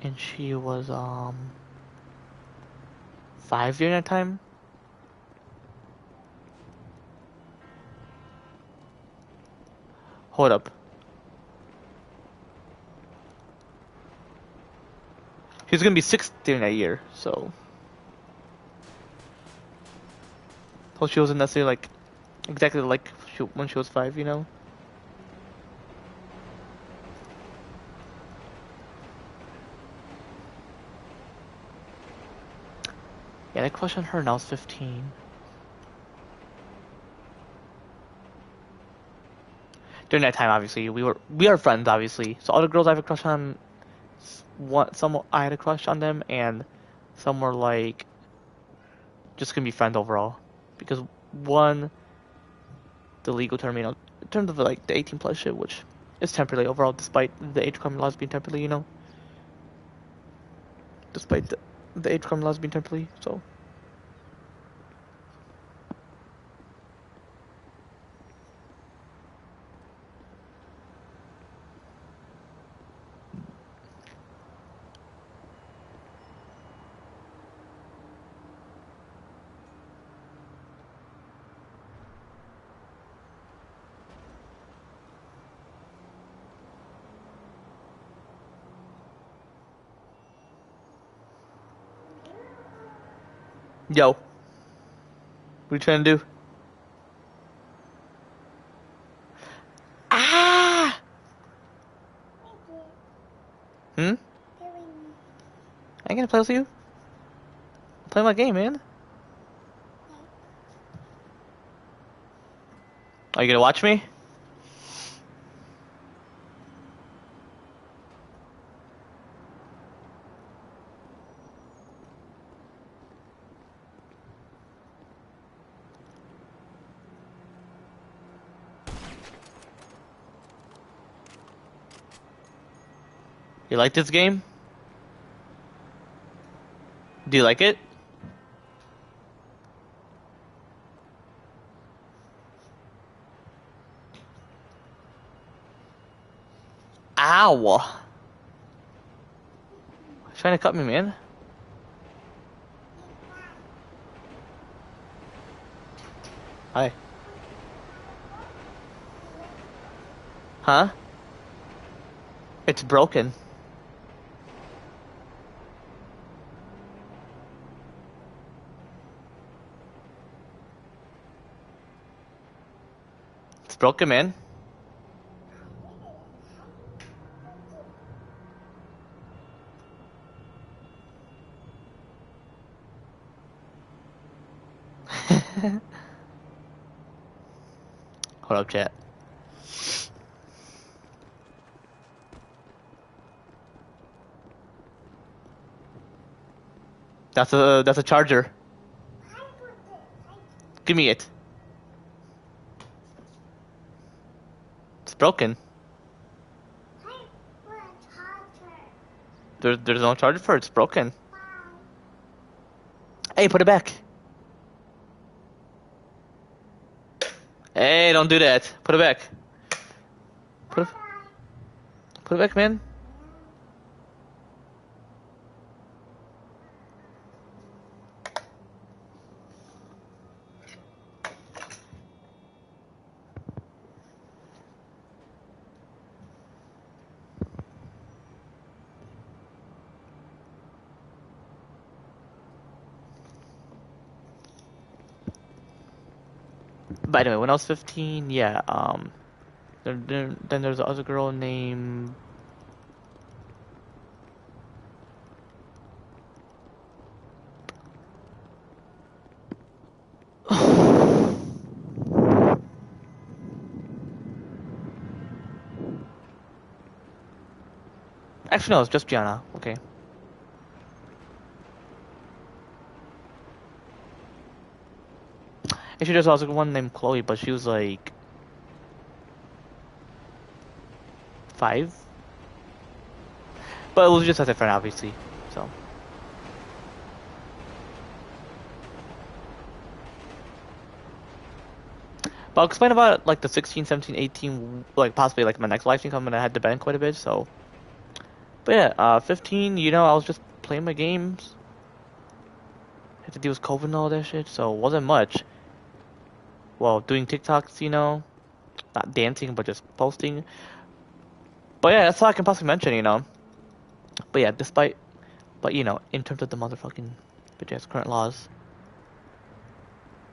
and she was 5 during that time. Hold up. She was gonna be 6 during that year, so she wasn't necessarily like exactly like when she was 5, you know. Yeah, I had a crush on her when I was 15. During that time, obviously, we are friends, obviously. So all the girls I have a crush on, some I had a crush on them, and some were like just gonna be friends overall, because one, the legal term, you know, in terms of like the 18 plus shit, which is temporary overall, despite the age requirement laws being temporary, you know, despite the age requirement laws being temporary, so. Yo, what are you trying to do? Ah! Hmm? I ain't gonna play with you. Play my game, man. Are you gonna watch me? You like this game? Do you like it? Ow! Trying to cut me, man. Hi. Huh? It's broken. It's broken, man. Hold up, chat. That's a charger. Give me it. It's broken. There's no charger for it. It's broken. Hey, put it back. Hey, don't do that. Put it back. Put it back, man. By the way, when I was 15, yeah, then there's the other girl named actually no, it's just Gianna. Okay. Actually, there's also one named Chloe, but she was like 5. But it was just as a friend, obviously. So. But I'll explain about like the 16, 17, 18, like possibly like my next live stream coming. I had to bend quite a bit, so. But yeah, 15, you know, I was just playing my games. Had to deal with COVID and all that shit, so it wasn't much. Well, doing TikToks, you know, not dancing, but just posting. But yeah, that's all I can possibly mention, you know. But yeah, but you know, in terms of the motherfucking bitch ass current laws,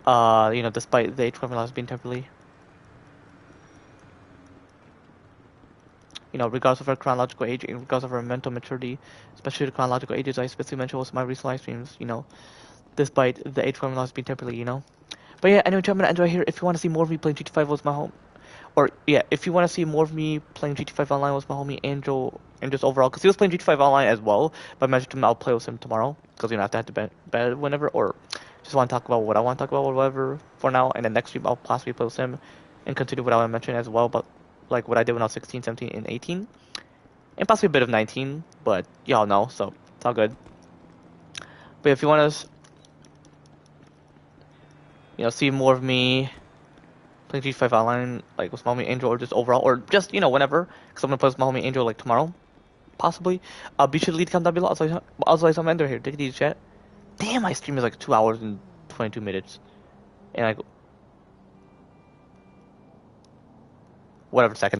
you know, despite the age criminal laws being temporarily, you know, regardless of her chronological age, and regardless of her mental maturity, especially the chronological ages I specifically mentioned was my recent live streams, you know, despite the age criminal laws being temporarily, you know. But yeah, anyway, I'm gonna end right here. If you want to see more of me playing GTA 5 with my home, or yeah, if you want to see more of me playing GTA 5 online with my homie Angel, and just overall, because he was playing GTA 5 online as well, but I mentioned to him I'll play with him tomorrow, because you know, I have to bed whenever, or just want to talk about what I want to talk about or whatever for now, and then next week I'll possibly play with him, and continue what I want to mention as well, but like what I did when I was 16, 17, and 18, and possibly a bit of 19, but y'all know, so it's all good. But if you want to, you know, see more of me playing GTA 5 online, like with my homie Angel, or just overall, or just, you know, whenever, because I'm gonna play with my homie Angel like tomorrow, possibly. Be sure to leave a comment down below. Also, I'm Ender here. Take it easy, chat. Damn, my stream is like 2 hours and 22 minutes, and like whatever second.